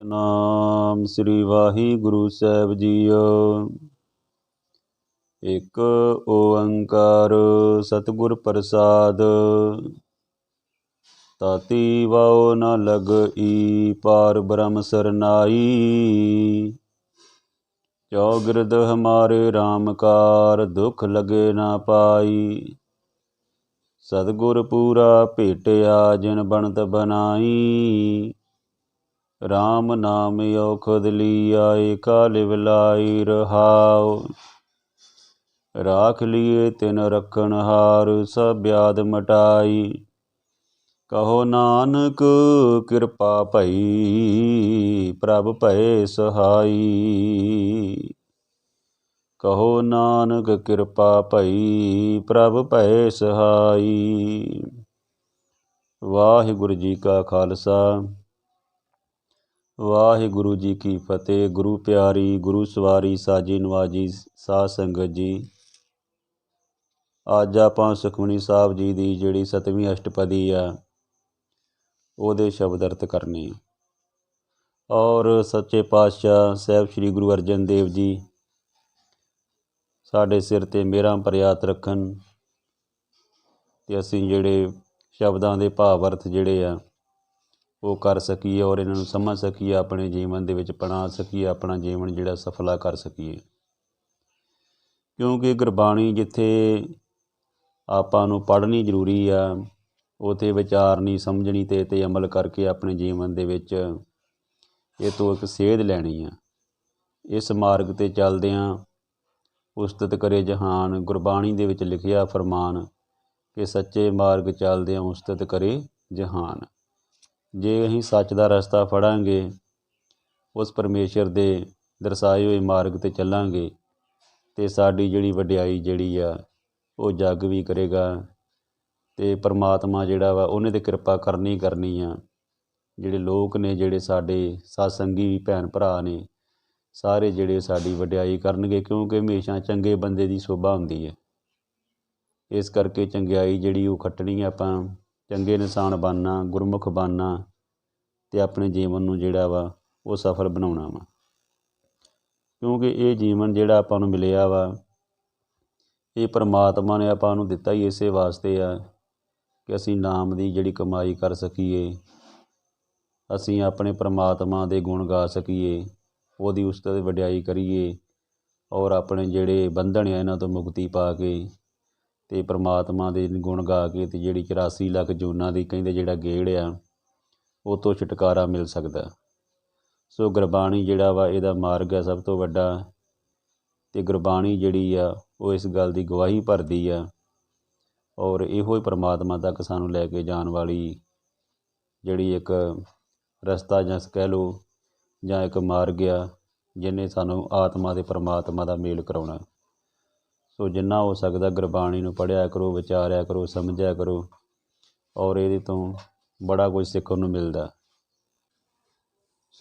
ਸਤਿਨਾਮ ਸ੍ਰੀ ਵਾਹਿਗੁਰੂ ਸਾਹਿਬ JIO. ਇੱਕ ਓੰਕਾਰ ਸਤਿਗੁਰ ਪ੍ਰਸਾਦ। ਤਾਤੀ wow ਨ ਲਗਈ ਪਾਰ ਬ੍ਰਹਮ ਸਰਨਾਈ। ਚੌਗਿਰਦ ਹਮਾਰੇ RAM ਕਾਰ ਦੁਖ ਲਗੇ ਨਾ ਪਾਈ। ਸਤਿਗੁਰ ਪੂਰਾ ਭੇਟਿਆ ਜਿਨ ਬਣਤ ਬਨਾਈ। RAM ਨਾਮ ਔਖਦ ਲੀਆ ਏਕਾ ਲਿਵ ਲਾਈ ਰਹਾਉ। ਰਾਖ ਲੀਏ ਤਿਨ ਰਖਣ ਹਾਰ ਸਭ ਬਿਆਦ ਮਟਾਈ। ਕਹੋ ਨਾਨਕ ਕਿਰਪਾ ਭਈ ਪ੍ਰਭ ਭਏ ਸਹਾਈ। ਕਹੋ ਨਾਨਕ ਕਿਰਪਾ ਭਈ ਪ੍ਰਭ ਭਏ ਸਹਾਈ। ਵਾਹਿਗੁਰੂ ਜੀ ਕਾ ਖਾਲਸਾ ਵਾਹਿਗੁਰੂ ਜੀ ਕੀ ਫਤਿਹ। ਗੁਰੂ ਪਿਆਰੀ ਗੁਰੂ ਸਵਾਰੀ ਸਾਜੀ ਨਵਾਜੀ ਸਾਧ ਸੰਗਤ ਜੀ, ਅੱਜ ਆਪਾਂ ਸੁਖਮਨੀ ਸਾਹਿਬ ਜੀ ਦੀ ਜਿਹੜੀ 7ਵੀਂ ਅਸ਼ਟਪਦੀ ਆ ਉਹਦੇ ਸ਼ਬਦ ਅਰਥ ਕਰਨੇ। ਔਰ ਸੱਚੇ ਪਾਤਸ਼ਾਹ ਸਾਹਿਬ ਸ੍ਰੀ ਗੁਰੂ ਅਰਜਨ ਦੇਵ ਜੀ ਸਾਡੇ ਸਿਰ 'ਤੇ ਮਿਹਰਾਂ ਭਰਿਆ ਹੱਥ ਰੱਖਣ ਅਤੇ ਅਸੀਂ ਜਿਹੜੇ ਸ਼ਬਦਾਂ ਦੇ ਭਾਵ ਅਰਥ ਜਿਹੜੇ ਆ ਉਹ ਕਰ ਸਕੀਏ ਔਰ ਇਹਨਾਂ ਨੂੰ ਸਮਝ ਸਕੀਏ, ਆਪਣੇ ਜੀਵਨ ਦੇ ਵਿੱਚ ਅਪਣਾ ਸਕੀਏ, ਆਪਣਾ ਜੀਵਨ ਜਿਹੜਾ ਸਫਲਾ ਕਰ ਸਕੀਏ। ਕਿਉਂਕਿ ਗੁਰਬਾਣੀ ਜਿੱਥੇ ਆਪਾਂ ਨੂੰ ਪੜ੍ਹਨੀ ਜ਼ਰੂਰੀ ਆ, ਉੱਥੇ ਵਿਚਾਰਨੀ ਸਮਝਣੀ ਅਤੇ ਅਮਲ ਕਰਕੇ ਆਪਣੇ ਜੀਵਨ ਦੇ ਵਿੱਚ ਇਹ ਤੋਂ ਇੱਕ ਸੇਧ ਲੈਣੀ ਆ। ਇਸ ਮਾਰਗ 'ਤੇ ਚੱਲਦਿਆਂ ਉਸਤਤ ਕਰੇ ਜਹਾਨ, ਗੁਰਬਾਣੀ ਦੇ ਵਿੱਚ ਲਿਖਿਆ ਫਰਮਾਨ ਕਿ ਸੱਚੇ ਮਾਰਗ ਚੱਲਦਿਆਂ ਉਸਤਤ ਕਰੇ ਜਹਾਨ। ਜੇ ਅਸੀਂ ਸੱਚ ਦਾ ਰਸਤਾ ਫੜਾਂਗੇ, ਉਸ ਪਰਮੇਸ਼ਰ ਦੇ ਦਰਸਾਏ ਹੋਏ ਮਾਰਗ 'ਤੇ ਚੱਲਾਂਗੇ ਅਤੇ ਸਾਡੀ ਜਿਹੜੀ ਵਡਿਆਈ ਜਿਹੜੀ ਆ ਉਹ ਜੱਗ ਵੀ ਕਰੇਗਾ ਅਤੇ ਪਰਮਾਤਮਾ ਜਿਹੜਾ ਵਾ ਉਹਨੇ ਤਾਂ ਕਿਰਪਾ ਕਰਨੀ ਕਰਨੀ ਆ। ਜਿਹੜੇ ਲੋਕ ਨੇ, ਜਿਹੜੇ ਸਾਡੇ ਸਤਸੰਗੀ ਭੈਣ ਭਰਾ ਨੇ, ਸਾਰੇ ਜਿਹੜੇ ਸਾਡੀ ਵਡਿਆਈ ਕਰਨਗੇ, ਕਿਉਂਕਿ ਹਮੇਸ਼ਾ ਚੰਗੇ ਬੰਦੇ ਦੀ ਸ਼ੋਭਾ ਹੁੰਦੀ ਹੈ। ਇਸ ਕਰਕੇ ਚੰਗਿਆਈ ਜਿਹੜੀ ਉਹ ਖੱਟਣੀ ਆਪਾਂ, ਚੰਗੇ ਇਨਸਾਨ ਬਣਨਾ, ਗੁਰਮੁਖ ਬਣਨਾ ਅਤੇ ਆਪਣੇ ਜੀਵਨ ਨੂੰ ਜਿਹੜਾ ਵਾ ਉਹ ਸਫਲ ਬਣਾਉਣਾ ਵਾ। ਕਿਉਂਕਿ ਇਹ ਜੀਵਨ ਜਿਹੜਾ ਆਪਾਂ ਨੂੰ ਮਿਲਿਆ ਵਾ, ਇਹ ਪਰਮਾਤਮਾ ਨੇ ਆਪਾਂ ਨੂੰ ਦਿੱਤਾ ਹੀ ਇਸੇ ਵਾਸਤੇ ਆ ਕਿ ਅਸੀਂ ਨਾਮ ਦੀ ਜਿਹੜੀ ਕਮਾਈ ਕਰ ਸਕੀਏ, ਅਸੀਂ ਆਪਣੇ ਪਰਮਾਤਮਾ ਦੇ ਗੁਣ ਗਾ ਸਕੀਏ, ਉਹਦੀ ਉਸਤਤ ਵਡਿਆਈ ਕਰੀਏ ਔਰ ਆਪਣੇ ਜਿਹੜੇ ਬੰਧਨ ਆ ਇਹਨਾਂ ਤੋਂ ਮੁਕਤੀ ਪਾ ਕੇ ਅਤੇ ਪਰਮਾਤਮਾ ਦੇ ਗੁਣ ਗਾ ਕੇ ਅਤੇ ਜਿਹੜੀ 84 ਲੱਖ ਜੂਨਾਂ ਦੀ ਕਹਿੰਦੇ ਜਿਹੜਾ ਗੇੜ ਆ ਉਹ ਤੋਂ ਛੁਟਕਾਰਾ ਮਿਲ ਸਕਦਾ। ਸੋ ਗੁਰਬਾਣੀ ਜਿਹੜਾ ਵਾ ਇਹਦਾ ਮਾਰਗ ਹੈ ਸਭ ਤੋਂ ਵੱਡਾ, ਅਤੇ ਗੁਰਬਾਣੀ ਜਿਹੜੀ ਆ ਉਹ ਇਸ ਗੱਲ ਦੀ ਗਵਾਹੀ ਭਰਦੀ ਆ ਔਰ ਇਹੋ ਹੀ ਪਰਮਾਤਮਾ ਤੱਕ ਸਾਨੂੰ ਲੈ ਕੇ ਜਾਣ ਵਾਲੀ ਜਿਹੜੀ ਇੱਕ ਰਸਤਾ ਜਾਂ ਕਹਿ ਲਓ ਜਾਂ ਇੱਕ ਮਾਰਗ ਆ, ਜਿਹਨੇ ਸਾਨੂੰ ਆਤਮਾ ਅਤੇ ਪਰਮਾਤਮਾ ਦਾ ਮੇਲ ਕਰਾਉਣਾ। ਸੋ ਜਿੰਨਾ ਹੋ ਸਕਦਾ ਗੁਰਬਾਣੀ ਨੂੰ ਪੜ੍ਹਿਆ ਕਰੋ, ਵਿਚਾਰਿਆ ਕਰੋ, ਸਮਝਿਆ ਕਰੋ ਔਰ ਇਹਦੇ ਤੋਂ ਬੜਾ ਕੁਝ ਸਿੱਖਣ ਨੂੰ ਮਿਲਦਾ।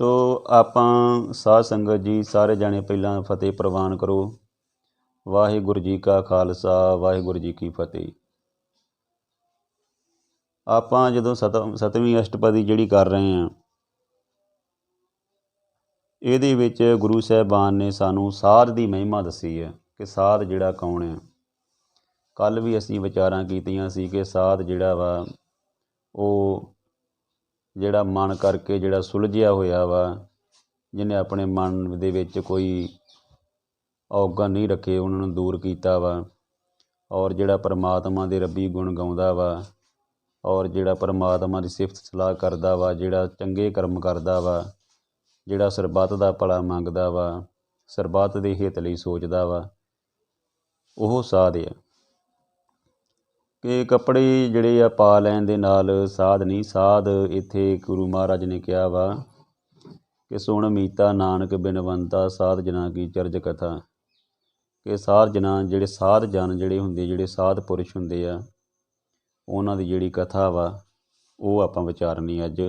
ਸੋ ਆਪਾਂ ਸਾਧ ਸੰਗਤ ਜੀ ਸਾਰੇ ਜਾਣੇ ਪਹਿਲਾਂ ਫਤਿਹ ਪ੍ਰਵਾਨ ਕਰੋ। ਵਾਹਿਗੁਰੂ ਜੀ ਕਾ ਖਾਲਸਾ ਵਾਹਿਗੁਰੂ ਜੀ ਕੀ ਫਤਿਹ। ਆਪਾਂ ਜਦੋਂ ਸਤਵੀਂ ਅਸ਼ਟਪਦੀ ਜਿਹੜੀ ਕਰ ਰਹੇ ਹਾਂ, ਇਹਦੇ ਵਿੱਚ ਗੁਰੂ ਸਾਹਿਬਾਨ ਨੇ ਸਾਨੂੰ ਸਾਧ ਦੀ ਮਹਿਮਾ ਦੱਸੀ ਹੈ ਕਿ ਸਾਧ ਜਿਹੜਾ ਕੌਣ ਹੈ। ਕੱਲ੍ਹ ਵੀ ਅਸੀਂ ਵਿਚਾਰਾਂ ਕੀਤੀਆਂ ਸੀ ਕਿ ਸਾਧ ਜਿਹੜਾ ਵਾ ਉਹ ਜਿਹੜਾ ਮਨ ਕਰਕੇ ਜਿਹੜਾ ਸੁਲਝਿਆ ਹੋਇਆ ਵਾ, ਜਿਹਨੇ ਆਪਣੇ ਮਨ ਦੇ ਵਿੱਚ ਕੋਈ ਔਗਣ ਨਹੀਂ ਰੱਖੇ, ਉਹਨਾਂ ਨੂੰ ਦੂਰ ਕੀਤਾ ਵਾ ਔਰ ਜਿਹੜਾ ਪਰਮਾਤਮਾ ਦੇ ਰੱਬੀ ਗੁਣ ਗਾਉਂਦਾ ਵਾ ਔਰ ਜਿਹੜਾ ਪਰਮਾਤਮਾ ਦੀ ਸਿਫਤ ਸਲਾਹ ਕਰਦਾ ਵਾ, ਜਿਹੜਾ ਚੰਗੇ ਕਰਮ ਕਰਦਾ ਵਾ, ਜਿਹੜਾ ਸਰਬੱਤ ਦਾ ਭਲਾ ਮੰਗਦਾ ਵਾ, ਸਰਬੱਤ ਦੇ ਹਿੱਤ ਲਈ ਸੋਚਦਾ ਵਾ, ਉਹ ਸਾਧ ਆ। ਕਿ ਕੱਪੜੇ ਜਿਹੜੇ ਆ ਪਾ ਲੈਣ ਦੇ ਨਾਲ ਸਾਧ ਨਹੀਂ। ਸਾਧ ਇੱਥੇ ਗੁਰੂ ਮਹਾਰਾਜ ਨੇ ਕਿਹਾ ਵਾ ਕਿ ਸੁਣ ਮੀਤਾ ਨਾਨਕ ਬਿਨਵੰਤਾ ਸਾਧ ਜਨਾਂ ਕੀ ਚਰਜ ਕਥਾ। ਕਿ ਸਾਧ ਜਨਾਂ ਜਿਹੜੇ ਸਾਧ ਜਨ ਜਿਹੜੇ ਹੁੰਦੇ, ਜਿਹੜੇ ਸਾਧ ਪੁਰਸ਼ ਹੁੰਦੇ ਆ, ਉਹਨਾਂ ਦੀ ਜਿਹੜੀ ਕਥਾ ਵਾ ਉਹ ਆਪਾਂ ਵਿਚਾਰਨੀ ਅੱਜ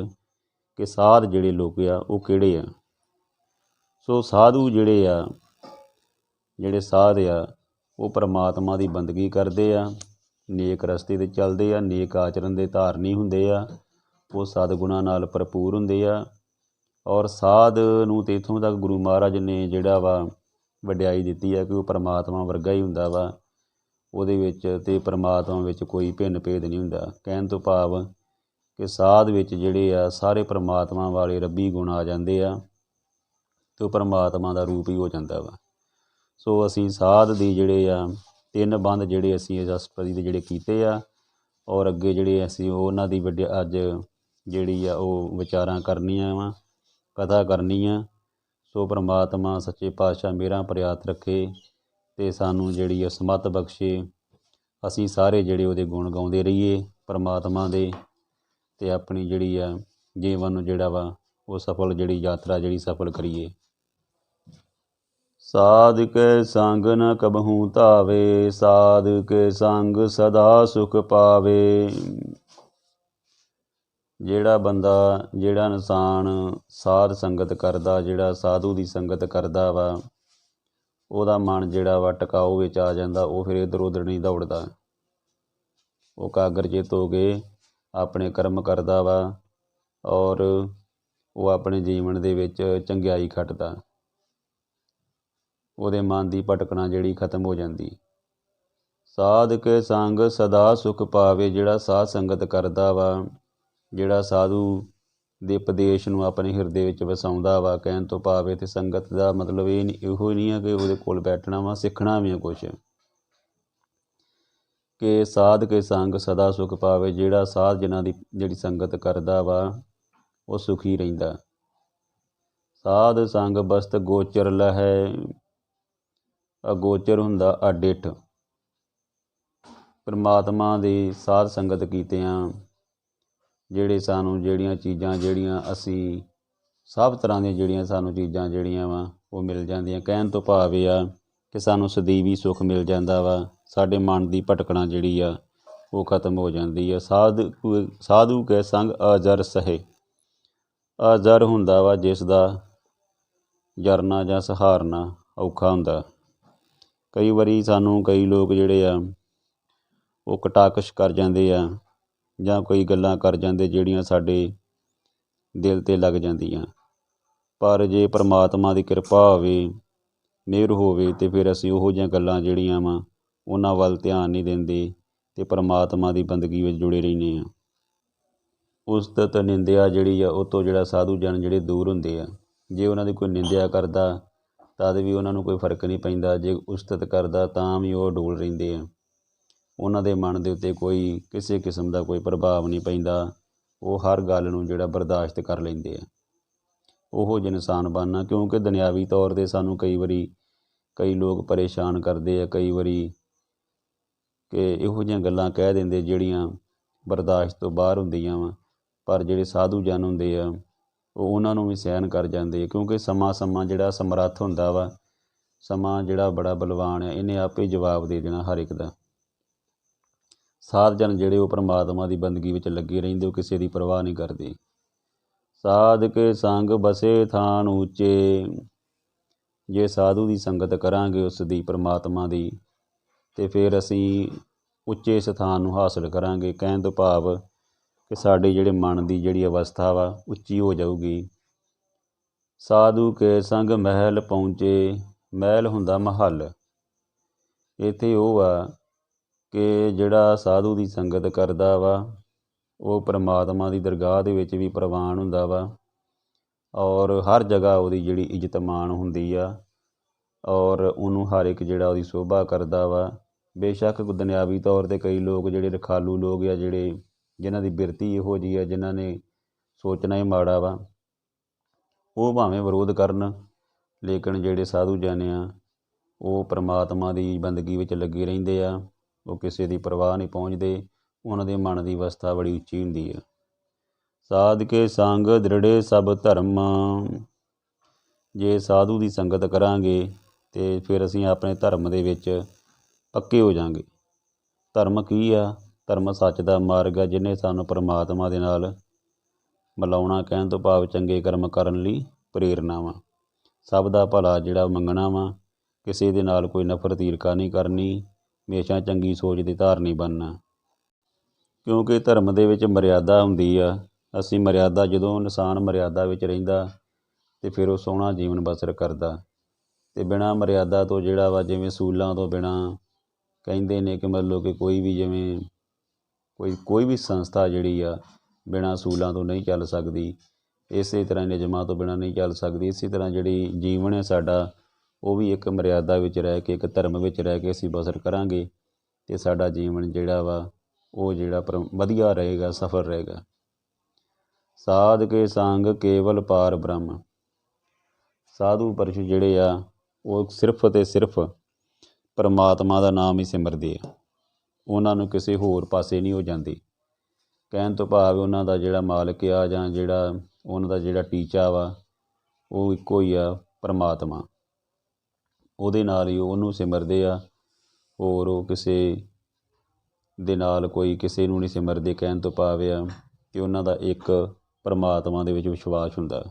ਕਿ ਸਾਧ ਜਿਹੜੇ ਲੋਕ ਆ ਉਹ ਕਿਹੜੇ ਆ। ਸੋ ਸਾਧੂ ਜਿਹੜੇ ਆ, ਜਿਹੜੇ ਸਾਧ ਆ, ਉਹ ਪਰਮਾਤਮਾ ਦੀ ਬੰਦਗੀ ਕਰਦੇ ਆ, ਨੇਕ ਰਸਤੇ 'ਤੇ ਚੱਲਦੇ ਆ, ਨੇਕ ਆਚਰਨ ਦੇ ਧਾਰਨੀ ਹੁੰਦੇ ਆ, ਉਹ ਸਤਿਗੁਣਾਂ ਨਾਲ ਭਰਪੂਰ ਹੁੰਦੇ ਆ ਔਰ ਸਾਧ ਨੂੰ ਤਾਂ ਇੱਥੋਂ ਤੱਕ ਗੁਰੂ ਮਹਾਰਾਜ ਨੇ ਜਿਹੜਾ ਵਾ ਵਡਿਆਈ ਦਿੱਤੀ ਹੈ ਕਿ ਉਹ ਪਰਮਾਤਮਾ ਵਰਗਾ ਹੀ ਹੁੰਦਾ ਵਾ। ਉਹਦੇ ਵਿੱਚ ਅਤੇ ਪਰਮਾਤਮਾ ਵਿੱਚ ਕੋਈ ਭਿੰਨ ਭੇਦ ਨਹੀਂ ਹੁੰਦਾ। ਕਹਿਣ ਤੋਂ ਭਾਵ ਕਿ ਸਾਧ ਵਿੱਚ ਜਿਹੜੇ ਆ ਸਾਰੇ ਪਰਮਾਤਮਾ ਵਾਲੇ ਰੱਬੀ ਗੁਣ ਆ ਜਾਂਦੇ ਆ ਅਤੇ ਉਹ ਪਰਮਾਤਮਾ ਦਾ ਰੂਪ ਹੀ ਹੋ ਜਾਂਦਾ ਵਾ। ਸੋ ਅਸੀਂ ਸਾਧ ਦੀ ਜਿਹੜੇ ਆ 3 ਬੰਦ ਜਿਹੜੇ ਅਸੀਂ ਇਸ ਅਸ਼ਟਪਦੀ ਦੇ ਜਿਹੜੇ ਕੀਤੇ ਆ, ਔਰ ਅੱਗੇ ਜਿਹੜੇ ਅਸੀਂ ਉਹਨਾਂ ਦੀ ਅੱਜ ਜਿਹੜੀ ਆ ਉਹ ਵਿਚਾਰਾਂ ਕਰਨੀਆਂ ਵਾ, ਕਥਾ ਕਰਨੀ ਆ। ਸੋ ਪਰਮਾਤਮਾ ਸੱਚੇ ਪਾਤਸ਼ਾਹ ਮਿਹਰਾਂ ਪ੍ਰਿਆਤ ਰੱਖੇ ਅਤੇ ਸਾਨੂੰ ਜਿਹੜੀ ਆ ਸਮੱਤ ਬਖਸ਼ੇ। ਅਸੀਂ ਸਾਰੇ ਜਿਹੜੇ ਉਹਦੇ ਗੁਣ ਗਾਉਂਦੇ ਰਹੀਏ ਪਰਮਾਤਮਾ ਦੇ, ਅਤੇ ਆਪਣੀ ਜਿਹੜੀ ਆ ਜੀਵਨ ਨੂੰ ਜਿਹੜਾ ਵਾ ਉਹ ਸਫਲ ਜਿਹੜੀ ਯਾਤਰਾ ਜਿਹੜੀ ਸਫਲ ਕਰੀਏ। ਸਾਧ ਕੇ ਸੰਗ ਨ ਕਬਹੂ ਧਾਵੇ, ਸਾਧ ਕੇ ਸੰਗ ਸਦਾ ਸੁਖ ਪਾਵੇ। ਜਿਹੜਾ ਬੰਦਾ, ਜਿਹੜਾ ਇਨਸਾਨ ਸਾਧ ਸੰਗਤ ਕਰਦਾ, ਜਿਹੜਾ ਸਾਧੂ ਦੀ ਸੰਗਤ ਕਰਦਾ ਵਾ, ਉਹਦਾ ਮਨ ਜਿਹੜਾ ਵਾ ਟਿਕਾਊ ਵਿੱਚ ਆ ਜਾਂਦਾ। ਉਹ ਫਿਰ ਇੱਧਰ ਉੱਧਰ ਨਹੀਂ ਦੌੜਦਾ। ਉਹ ਇਕਾਗਰ ਚਿੱਤ ਹੋ ਕੇ ਆਪਣੇ ਕਰਮ ਕਰਦਾ ਵਾ, ਔਰ ਉਹ ਆਪਣੇ ਜੀਵਨ ਦੇ ਵਿੱਚ ਚੰਗਿਆਈ ਖੱਟਦਾ। ਉਹਦੇ ਮਨ ਦੀ ਭਟਕਣਾ ਜਿਹੜੀ ਖਤਮ ਹੋ ਜਾਂਦੀ। ਸਾਧ ਕੇ ਸੰਗ ਸਦਾ ਸੁਖ ਪਾਵੇ। ਜਿਹੜਾ ਸਾਧ ਸੰਗਤ ਕਰਦਾ ਵਾ, ਜਿਹੜਾ ਸਾਧੂ ਦੇ ਉਪਦੇਸ਼ ਨੂੰ ਆਪਣੇ ਹਿਰਦੇ ਵਿੱਚ ਵਸਾਉਂਦਾ ਵਾ, ਕਹਿਣ ਤੋਂ ਭਾਵ ਅਤੇ ਸੰਗਤ ਦਾ ਮਤਲਬ ਇਹ ਨਹੀਂ, ਇਹੋ ਨਹੀਂ ਆ ਕਿ ਉਹਦੇ ਕੋਲ ਬੈਠਣਾ ਵਾ, ਸਿੱਖਣਾ ਵੀ ਆ ਕੁਛ। ਕਿ ਸਾਧ ਕੇ ਸੰਗ ਸਦਾ ਸੁਖ ਪਾਵੇ। ਜਿਹੜਾ ਸਾਧ ਜਿਨ੍ਹਾਂ ਦੀ ਜਿਹੜੀ ਸੰਗਤ ਕਰਦਾ ਵਾ ਉਹ ਸੁਖੀ ਰਹਿੰਦਾ। ਸਾਧ ਸੰਗ ਬਸਤ ਗੋਚਰ ਲਹੈ। ਅਗੋਚਰ ਹੁੰਦਾ ਅਡਿੱਠ। ਪਰਮਾਤਮਾ ਦੀ ਸਾਧ ਸੰਗਤ ਕੀਤਿਆਂ ਜਿਹੜੇ ਸਾਨੂੰ ਜਿਹੜੀਆਂ ਚੀਜ਼ਾਂ ਜਿਹੜੀਆਂ ਅਸੀਂ ਸਭ ਤਰ੍ਹਾਂ ਦੀਆਂ ਜਿਹੜੀਆਂ ਸਾਨੂੰ ਚੀਜ਼ਾਂ ਜਿਹੜੀਆਂ ਵਾ ਉਹ ਮਿਲ ਜਾਂਦੀਆਂ। ਕਹਿਣ ਤੋਂ ਭਾਵ ਇਹ ਆ ਕਿ ਸਾਨੂੰ ਸਦੀਵੀ ਸੁੱਖ ਮਿਲ ਜਾਂਦਾ ਵਾ। ਸਾਡੇ ਮਨ ਦੀ ਭਟਕਣਾ ਜਿਹੜੀ ਆ ਉਹ ਖਤਮ ਹੋ ਜਾਂਦੀ ਆ। ਸਾਧੂ ਕੇ ਸੰਗ ਅਜਰ ਸਹੇ। ਅਜਰ ਹੁੰਦਾ ਵਾ ਜਿਸ ਦਾ ਜਰਨਾ ਜਾਂ ਸਹਾਰਨਾ ਔਖਾ ਹੁੰਦਾ। ਕਈ ਵਾਰੀ ਸਾਨੂੰ ਕਈ ਲੋਕ ਜਿਹੜੇ ਆ ਉਹ ਕਟਾਕਸ਼ ਕਰ ਜਾਂਦੇ ਆ, ਜਾਂ ਕੋਈ ਗੱਲਾਂ ਕਰ ਜਾਂਦੇ ਜਿਹੜੀਆਂ ਸਾਡੇ ਦਿਲ 'ਤੇ ਲੱਗ ਜਾਂਦੀਆਂ। ਪਰ ਜੇ ਪਰਮਾਤਮਾ ਦੀ ਕਿਰਪਾ ਹੋਵੇ, ਮਿਹਰ ਹੋਵੇ, ਅਤੇ ਫਿਰ ਅਸੀਂ ਉਹੋ ਜਿਹੀਆਂ ਗੱਲਾਂ ਜਿਹੜੀਆਂ ਵਾ ਉਹਨਾਂ ਵੱਲ ਧਿਆਨ ਨਹੀਂ ਦਿੰਦੇ ਅਤੇ ਪਰਮਾਤਮਾ ਦੀ ਬੰਦਗੀ ਵਿੱਚ ਜੁੜੇ ਰਹਿੰਦੇ ਹਾਂ। ਉਸਤਤ ਨਿੰਦਿਆ ਜਿਹੜੀ ਆ ਉਹ ਤੋਂ ਜਿਹੜਾ ਸਾਧੂ ਜਨ ਜਿਹੜੇ ਦੂਰ ਹੁੰਦੇ ਆ। ਜੇ ਉਹਨਾਂ ਦੀ ਕੋਈ ਨਿੰਦਿਆ ਕਰਦਾ ਤਦ ਵੀ ਉਹਨਾਂ ਨੂੰ ਕੋਈ ਫਰਕ ਨਹੀਂ ਪੈਂਦਾ, ਜੇ ਉਸਤਤ ਕਰਦਾ ਤਾਂ ਵੀ ਉਹ ਡੋਲ ਰਹਿੰਦੇ ਆ। ਉਹਨਾਂ ਦੇ ਮਨ ਦੇ ਉੱਤੇ ਕੋਈ ਕਿਸੇ ਕਿਸਮ ਦਾ ਕੋਈ ਪ੍ਰਭਾਵ ਨਹੀਂ ਪੈਂਦਾ। ਉਹ ਹਰ ਗੱਲ ਨੂੰ ਜਿਹੜਾ ਬਰਦਾਸ਼ਤ ਕਰ ਲੈਂਦੇ ਆ। ਉਹੋ ਜਿਹੇ ਇਨਸਾਨ ਬਣਨਾ, ਕਿਉਂਕਿ ਦੁਨਿਆਵੀ ਤੌਰ 'ਤੇ ਸਾਨੂੰ ਕਈ ਵਾਰੀ ਕਈ ਲੋਕ ਪਰੇਸ਼ਾਨ ਕਰਦੇ ਆ, ਕਈ ਵਾਰੀ ਕਿ ਇਹੋ ਜਿਹੀਆਂ ਗੱਲਾਂ ਕਹਿ ਦਿੰਦੇ ਜਿਹੜੀਆਂ ਬਰਦਾਸ਼ਤ ਤੋਂ ਬਾਹਰ ਹੁੰਦੀਆਂ ਵਾ। ਪਰ ਜਿਹੜੇ ਸਾਧੂ ਜਨ ਹੁੰਦੇ ਆ ਉਹ ਉਹਨਾਂ ਨੂੰ ਵੀ ਸਹਿਣ ਕਰ ਜਾਂਦੇ ਆ, ਕਿਉਂਕਿ ਸਮਾਂ ਜਿਹੜਾ ਸਮਰੱਥ ਹੁੰਦਾ ਵਾ, ਸਮਾਂ ਜਿਹੜਾ ਬੜਾ ਬਲਵਾਨ ਆ, ਇਹਨੇ ਆਪੇ ਜਵਾਬ ਦੇ ਦੇਣਾ ਹਰ ਇੱਕ ਦਾ। ਸਾਧ ਜਨ ਜਿਹੜੇ ਉਹ ਪਰਮਾਤਮਾ ਦੀ ਬੰਦਗੀ ਵਿੱਚ ਲੱਗੇ ਰਹਿੰਦੇ, ਉਹ ਕਿਸੇ ਦੀ ਪਰਵਾਹ ਨਹੀਂ ਕਰਦੇ। ਸਾਧ ਕੇ ਸੰਗ ਬਸੇ ਥਾਨ ਉੱਚੇ। ਜੇ ਸਾਧੂ ਦੀ ਸੰਗਤ ਕਰਾਂਗੇ ਉਸ ਦੀ ਪਰਮਾਤਮਾ ਦੀ, ਅਤੇ ਫਿਰ ਅਸੀਂ ਉੱਚੇ ਸਥਾਨ ਨੂੰ ਹਾਸਲ ਕਰਾਂਗੇ। ਕਹਿਣ ਤੋਂ ਭਾਵ ਕਿ ਸਾਡੇ ਜਿਹੜੇ ਮਨ ਦੀ ਜਿਹੜੀ ਅਵਸਥਾ ਵਾ ਉੱਚੀ ਹੋ ਜਾਊਗੀ। ਸਾਧੂ ਕੇ ਸੰਗ ਮਹਿਲ ਪਹੁੰਚੇ। ਮਹਿਲ ਹੁੰਦਾ ਮਹੱਲ। ਇੱਥੇ ਉਹ ਆ ਕਿ ਜਿਹੜਾ ਸਾਧੂ ਦੀ ਸੰਗਤ ਕਰਦਾ ਵਾ ਉਹ ਪਰਮਾਤਮਾ ਦੀ ਦਰਗਾਹ ਦੇ ਵਿੱਚ ਵੀ ਪ੍ਰਵਾਨ ਹੁੰਦਾ ਵਾ, ਔਰ ਹਰ ਜਗ੍ਹਾ ਉਹਦੀ ਜਿਹੜੀ ਇੱਜ਼ਤ ਮਾਣ ਹੁੰਦੀ ਆ, ਔਰ ਉਹਨੂੰ ਹਰ ਇੱਕ ਜਿਹੜਾ ਉਹਦੀ ਸ਼ੋਭਾ ਕਰਦਾ ਵਾ। ਬੇਸ਼ੱਕ ਦੁਨਿਆਵੀ ਤੌਰ 'ਤੇ ਕਈ ਲੋਕ ਜਿਹੜੇ ਰਖਾਲੂ ਲੋਕ ਆ, ਜਿਹੜੇ ਜਿਨ੍ਹਾਂ ਦੀ ਬਿਰਤੀ ਇਹੋ ਜਿਹੀ ਆ, ਜਿਨ੍ਹਾਂ ਨੇ ਸੋਚਣਾ ਹੀ ਮਾੜਾ ਵਾ, ਉਹ ਭਾਵੇਂ ਵਿਰੋਧ ਕਰਨ, ਲੇਕਿਨ ਜਿਹੜੇ ਸਾਧੂ ਜਨ ਆ ਉਹ ਪਰਮਾਤਮਾ ਦੀ ਬੰਦਗੀ ਵਿੱਚ ਲੱਗੇ ਰਹਿੰਦੇ ਆ। ਉਹ ਕਿਸੇ ਦੀ ਪਰਵਾਹ ਨਹੀਂ ਪਹੁੰਚਦੇ। ਉਹਨਾਂ ਦੇ ਮਨ ਦੀ ਅਵਸਥਾ ਬੜੀ ਉੱਚੀ ਹੁੰਦੀ ਹੈ। ਸਾਧ ਕੇ ਸੰਗ ਦ੍ਰਿੜੇ ਸਭ ਧਰਮ। ਜੇ ਸਾਧੂ ਦੀ ਸੰਗਤ ਕਰਾਂਗੇ ਅਤੇ ਫਿਰ ਅਸੀਂ ਆਪਣੇ ਧਰਮ ਦੇ ਵਿੱਚ ਪੱਕੇ ਹੋ ਜਾਵਾਂਗੇ। ਧਰਮ ਕੀ ਆ? ਧਰਮ ਸੱਚ ਦਾ ਮਾਰਗ ਆ, ਜਿਹਨੇ ਸਾਨੂੰ ਪਰਮਾਤਮਾ ਦੇ ਨਾਲ ਮਿਲਾਉਣਾ। ਕਹਿਣ ਤੋਂ ਭਾਵ ਚੰਗੇ ਕਰਮ ਕਰਨ ਲਈ ਪ੍ਰੇਰਨਾ ਵਾ। ਸਭ ਦਾ ਭਲਾ ਜਿਹੜਾ ਮੰਗਣਾ ਵਾ, ਕਿਸੇ ਦੇ ਨਾਲ ਕੋਈ ਨਫ਼ਰਤ ਈਰਖਾ ਨਹੀਂ ਕਰਨੀ, ਹਮੇਸ਼ਾ ਚੰਗੀ ਸੋਚ ਦੇ ਧਾਰਨੀ ਬਣਨਾ। ਕਿਉਂਕਿ ਧਰਮ ਦੇ ਵਿੱਚ ਮਰਿਆਦਾ ਹੁੰਦੀ ਆ। ਅਸੀਂ ਮਰਿਆਦਾ, ਜਦੋਂ ਇਨਸਾਨ ਮਰਿਆਦਾ ਵਿੱਚ ਰਹਿੰਦਾ ਤੇ ਫਿਰ ਉਹ ਸੋਹਣਾ ਜੀਵਨ ਬਸਰ ਕਰਦਾ। ਤੇ ਬਿਨਾਂ ਮਰਿਆਦਾ ਤੋਂ ਜਿਹੜਾ ਵਾ, ਜਿਵੇਂ ਅਸੂਲਾਂ ਤੋਂ ਬਿਨਾਂ ਕਹਿੰਦੇ ਨੇ ਕਿ ਮਤਲਬ ਕਿ ਕੋਈ ਵੀ ਜਿਵੇਂ ਕੋਈ ਵੀ ਸੰਸਥਾ ਜਿਹੜੀ ਆ ਬਿਨਾਂ ਅਸੂਲਾਂ ਤੋਂ ਨਹੀਂ ਚੱਲ ਸਕਦੀ, ਇਸੇ ਤਰ੍ਹਾਂ ਨਿਯਮਾਂ ਤੋਂ ਬਿਨਾਂ ਨਹੀਂ ਚੱਲ ਸਕਦੀ। ਇਸੇ ਤਰ੍ਹਾਂ ਜਿਹੜੀ ਜੀਵਨ ਹੈ ਸਾਡਾ, ਉਹ ਵੀ ਇੱਕ ਮਰਿਆਦਾ ਵਿੱਚ ਰਹਿ ਕੇ, ਇੱਕ ਧਰਮ ਵਿੱਚ ਰਹਿ ਕੇ ਅਸੀਂ ਬਸਰ ਕਰਾਂਗੇ ਅਤੇ ਸਾਡਾ ਜੀਵਨ ਜਿਹੜਾ ਵਾ ਉਹ ਜਿਹੜਾ ਵਧੀਆ ਰਹੇਗਾ, ਸਫਲ ਰਹੇਗਾ। ਸਾਧ ਕੇ ਸੰਗ ਕੇਵਲ ਪਾਰ ਬ੍ਰਹਮ। ਸਾਧੂ ਪੁਰਸ਼ ਜਿਹੜੇ ਆ ਉਹ ਸਿਰਫ ਅਤੇ ਸਿਰਫ ਪਰਮਾਤਮਾ ਦਾ ਨਾਮ ਹੀ ਸਿਮਰਦੇ ਆ, ਉਹਨਾਂ ਨੂੰ ਕਿਸੇ ਹੋਰ ਪਾਸੇ ਨਹੀਂ ਹੋ ਜਾਂਦੇ। ਕਹਿਣ ਤੋਂ ਭਾਵ ਉਹਨਾਂ ਦਾ ਜਿਹੜਾ ਮਾਲਕ ਆ ਜਾਂ ਜਿਹੜਾ ਉਹਨਾਂ ਦਾ ਜਿਹੜਾ ਟੀਚਾ ਵਾ ਉਹ ਇੱਕੋ ਹੀ ਆ, ਪਰਮਾਤਮਾ। ਉਹਦੇ ਨਾਲ ਹੀ ਉਹਨੂੰ ਸਿਮਰਦੇ ਆ, ਹੋਰ ਉਹ ਕਿਸੇ ਦੇ ਨਾਲ ਕੋਈ ਕਿਸੇ ਨੂੰ ਨਹੀਂ ਸਿਮਰਦੇ। ਕਹਿਣ ਤੋਂ ਭਾਵ ਆ ਕਿ ਉਹਨਾਂ ਦਾ ਇੱਕ ਪਰਮਾਤਮਾ ਦੇ ਵਿੱਚ ਵਿਸ਼ਵਾਸ ਹੁੰਦਾ।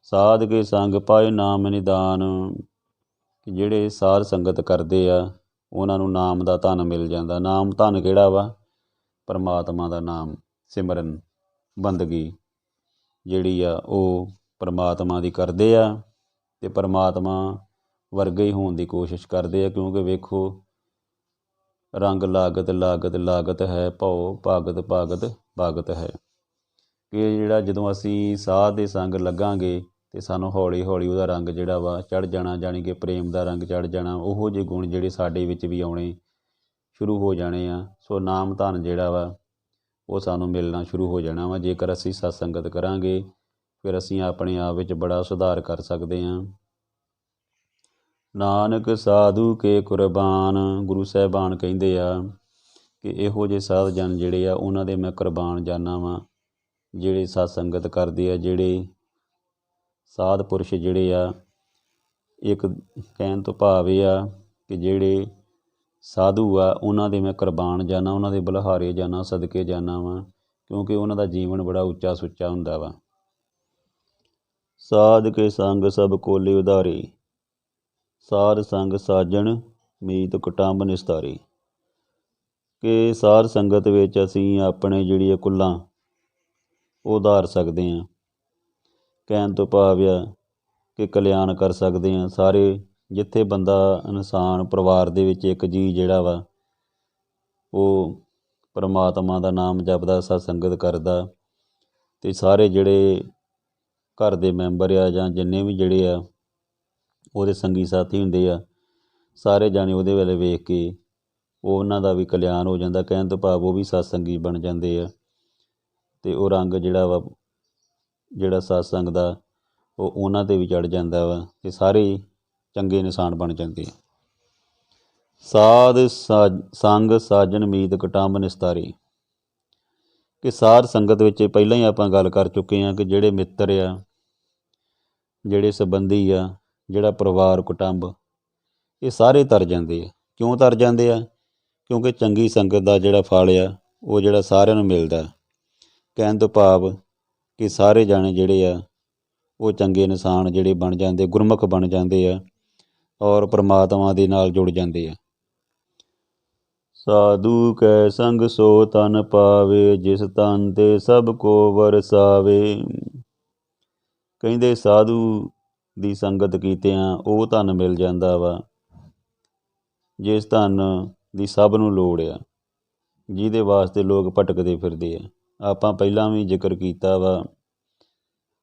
ਸਾਧ ਕੇ ਸੰਗ ਪਾਏ ਨਾਮ ਨਿਦਾਨ, ਕਿ ਜਿਹੜੇ ਸਾਧ ਸੰਗਤ ਕਰਦੇ ਆ ਉਹਨਾਂ ਨੂੰ ਨਾਮ ਦਾ ਧਨ ਮਿਲ ਜਾਂਦਾ। ਨਾਮ ਧਨ ਕਿਹੜਾ ਵਾ? ਪਰਮਾਤਮਾ ਦਾ ਨਾਮ ਸਿਮਰਨ, ਬੰਦਗੀ ਜਿਹੜੀ ਆ ਉਹ ਪਰਮਾਤਮਾ ਦੀ ਕਰਦੇ ਆ ਅਤੇ ਪਰਮਾਤਮਾ ਵਰਗੇ ਹੀ ਹੋਣ ਦੀ ਕੋਸ਼ਿਸ਼ ਕਰਦੇ ਆ। ਕਿਉਂਕਿ ਵੇਖੋ, ਰੰਗ ਲਾਗਤ ਲਾਗਤ ਲਾਗਤ ਹੈ, ਭਉ ਭਾਗਤ ਭਾਗਤ ਭਾਗਤ ਹੈ। ਕਿ ਜਿਹੜਾ ਜਦੋਂ ਅਸੀਂ ਸਾਧ ਦੇ ਸੰਗ ਲੱਗਾਂਗੇ ਅਤੇ ਸਾਨੂੰ ਹੌਲੀ ਹੌਲੀ ਉਹਦਾ ਰੰਗ ਜਿਹੜਾ ਵਾ ਚੜ੍ਹ ਜਾਣਾ, ਜਾਣੀ ਕਿ ਪ੍ਰੇਮ ਦਾ ਰੰਗ ਚੜ੍ਹ ਜਾਣਾ। ਉਹੋ ਜਿਹੇ ਗੁਣ ਜਿਹੜੇ ਸਾਡੇ ਵਿੱਚ ਵੀ ਆਉਣੇ ਸ਼ੁਰੂ ਹੋ ਜਾਣੇ ਆ। ਸੋ ਨਾਮ ਧਨ ਜਿਹੜਾ ਵਾ ਉਹ ਸਾਨੂੰ ਮਿਲਣਾ ਸ਼ੁਰੂ ਹੋ ਜਾਣਾ ਵਾ। ਜੇਕਰ ਅਸੀਂ ਸਤਸੰਗਤ ਕਰਾਂਗੇ ਫਿਰ ਅਸੀਂ ਆਪਣੇ ਆਪ ਵਿੱਚ ਬੜਾ ਸੁਧਾਰ ਕਰ ਸਕਦੇ ਹਾਂ। ਨਾਨਕ ਸਾਧੂ ਕੇ ਕੁਰਬਾਨ, ਗੁਰੂ ਸਾਹਿਬਾਨ ਕਹਿੰਦੇ ਆ ਕਿ ਇਹੋ ਜਿਹੇ ਸਾਧ ਜਨ ਜਿਹੜੇ ਆ ਉਹਨਾਂ ਦੇ ਮੈਂ ਕੁਰਬਾਨ ਜਾਂਦਾ ਵਾਂ। ਜਿਹੜੇ ਸਤਸੰਗਤ ਕਰਦੇ ਆ, ਜਿਹੜੇ ਸਾਧ ਪੁਰਸ਼ ਜਿਹੜੇ ਆ, ਇੱਕ ਕਹਿਣ ਤੋਂ ਭਾਵ ਇਹ ਆ ਕਿ ਜਿਹੜੇ ਸਾਧੂ ਆ ਉਹਨਾਂ ਦੇ ਮੈਂ ਕੁਰਬਾਨ ਜਾਂਦਾ, ਉਹਨਾਂ ਦੇ ਬਲਿਹਾਰੇ ਜਾਂਦਾ, ਸਦਕੇ ਜਾਂਦਾ ਵਾਂ। ਕਿਉਂਕਿ ਉਹਨਾਂ ਦਾ ਜੀਵਨ ਬੜਾ ਉੱਚਾ ਸੁੱਚਾ ਹੁੰਦਾ ਵਾ। ਸਾਧ ਕੇ ਸੰਗ ਸਭ ਕੋਲੇ ਉਧਾਰੇ, ਸਾਧ ਸੰਗ ਸਾਜਣ ਮੀਤ ਕੁਟੰਬ ਨਿਸਤਾਰੇ। ਕਿ ਸਾਧ ਸੰਗਤ ਵਿੱਚ ਅਸੀਂ ਆਪਣੇ ਜਿਹੜੀ ਕੁੱਲਾਂ ਉਹ ਉਧਾਰ ਸਕਦੇ ਹਾਂ। ਕਹਿਣ ਤੋਂ ਭਾਵ ਆ ਕਿ ਕਲਿਆਣ ਕਰ ਸਕਦੇ ਹਾਂ। ਸਾਰੇ ਜਿੱਥੇ ਬੰਦਾ ਇਨਸਾਨ ਪਰਿਵਾਰ ਦੇ ਵਿੱਚ ਇੱਕ ਜੀਅ ਜਿਹੜਾ ਵਾ ਉਹ ਪਰਮਾਤਮਾ ਦਾ ਨਾਮ ਜਪਦਾ, ਸਤਸੰਗਤ ਕਰਦਾ, ਅਤੇ ਸਾਰੇ ਜਿਹੜੇ ਘਰ ਦੇ ਮੈਂਬਰ ਆ ਜਾਂ ਜਿੰਨੇ ਵੀ ਜਿਹੜੇ ਆ ਉਹਦੇ ਸੰਗੀ ਸਾਥੀ ਹੁੰਦੇ ਆ, ਸਾਰੇ ਜਾਣੇ ਉਹਦੇ ਵੱਲ ਵੇਖ ਕੇ ਉਹ ਉਹਨਾਂ ਦਾ ਵੀ ਕਲਿਆਣ ਹੋ ਜਾਂਦਾ। ਕਹਿਣ ਤੋਂ ਭਾਵ ਉਹ ਵੀ ਸਤਸੰਗੀ ਬਣ ਜਾਂਦੇ ਆ ਅਤੇ ਉਹ ਰੰਗ ਜਿਹੜਾ ਵਾ ਜਿਹੜਾ ਸਤਸੰਗ ਦਾ ਉਹ ਉਹਨਾਂ 'ਤੇ ਵੀ ਚੜ੍ਹ ਜਾਂਦਾ ਵਾ ਅਤੇ ਸਾਰੇ ਚੰਗੇ ਇਨਸਾਨ ਬਣ ਜਾਂਦੇ ਆ। ਸਾਧ ਸੰਗ ਸਾਜਣ ਮੀਤ ਕੁਟੰਬ ਨਿਸਤਾਰੇ। ਕਿ ਸਾਧ ਸੰਗਤ ਵਿੱਚ ਪਹਿਲਾਂ ਹੀ ਆਪਾਂ ਗੱਲ ਕਰ ਚੁੱਕੇ ਹਾਂ ਕਿ ਜਿਹੜੇ ਮਿੱਤਰ ਆ, ਜਿਹੜੇ ਸੰਬੰਧੀ ਆ, ਜਿਹੜਾ ਪਰਿਵਾਰ ਕੁਟੰਬ, ਇਹ ਸਾਰੇ ਤਰ ਜਾਂਦੇ ਆ। ਕਿਉਂ ਤਰ ਜਾਂਦੇ ਆ? ਕਿਉਂਕਿ ਚੰਗੀ ਸੰਗਤ ਦਾ ਜਿਹੜਾ ਫਲ ਆ ਉਹ ਜਿਹੜਾ ਸਾਰਿਆਂ ਨੂੰ ਮਿਲਦਾ। ਕਹਿਣ ਤੋਂ ਭਾਵ ਕਿ ਸਾਰੇ ਜਾਣੇ ਜਿਹੜੇ ਆ ਉਹ ਚੰਗੇ ਇਨਸਾਨ ਜਿਹੜੇ ਬਣ ਜਾਂਦੇ, ਗੁਰਮੁਖ ਬਣ ਜਾਂਦੇ ਆ ਔਰ ਪਰਮਾਤਮਾ ਦੇ ਨਾਲ ਜੁੜ ਜਾਂਦੇ ਆ। ਸਾਧੂ ਕੈ ਸੰਗ ਸੋ ਤਨ ਪਾਵੇ, ਜਿਸ ਤਨ ਤੇ ਸਭ ਕੋ ਵਰਸਾਵੇ। ਕਹਿੰਦੇ ਸਾਧੂ ਦੀ ਸੰਗਤ ਕੀਤਿਆਂ ਉਹ ਧਨ ਮਿਲ ਜਾਂਦਾ ਵਾ ਜਿਸ ਧਨ ਦੀ ਸਭ ਨੂੰ ਲੋੜ ਆ, ਜਿਹਦੇ ਵਾਸਤੇ ਲੋਕ ਭਟਕਦੇ ਫਿਰਦੇ ਆ। ਆਪਾਂ ਪਹਿਲਾਂ ਵੀ ਜ਼ਿਕਰ ਕੀਤਾ ਵਾ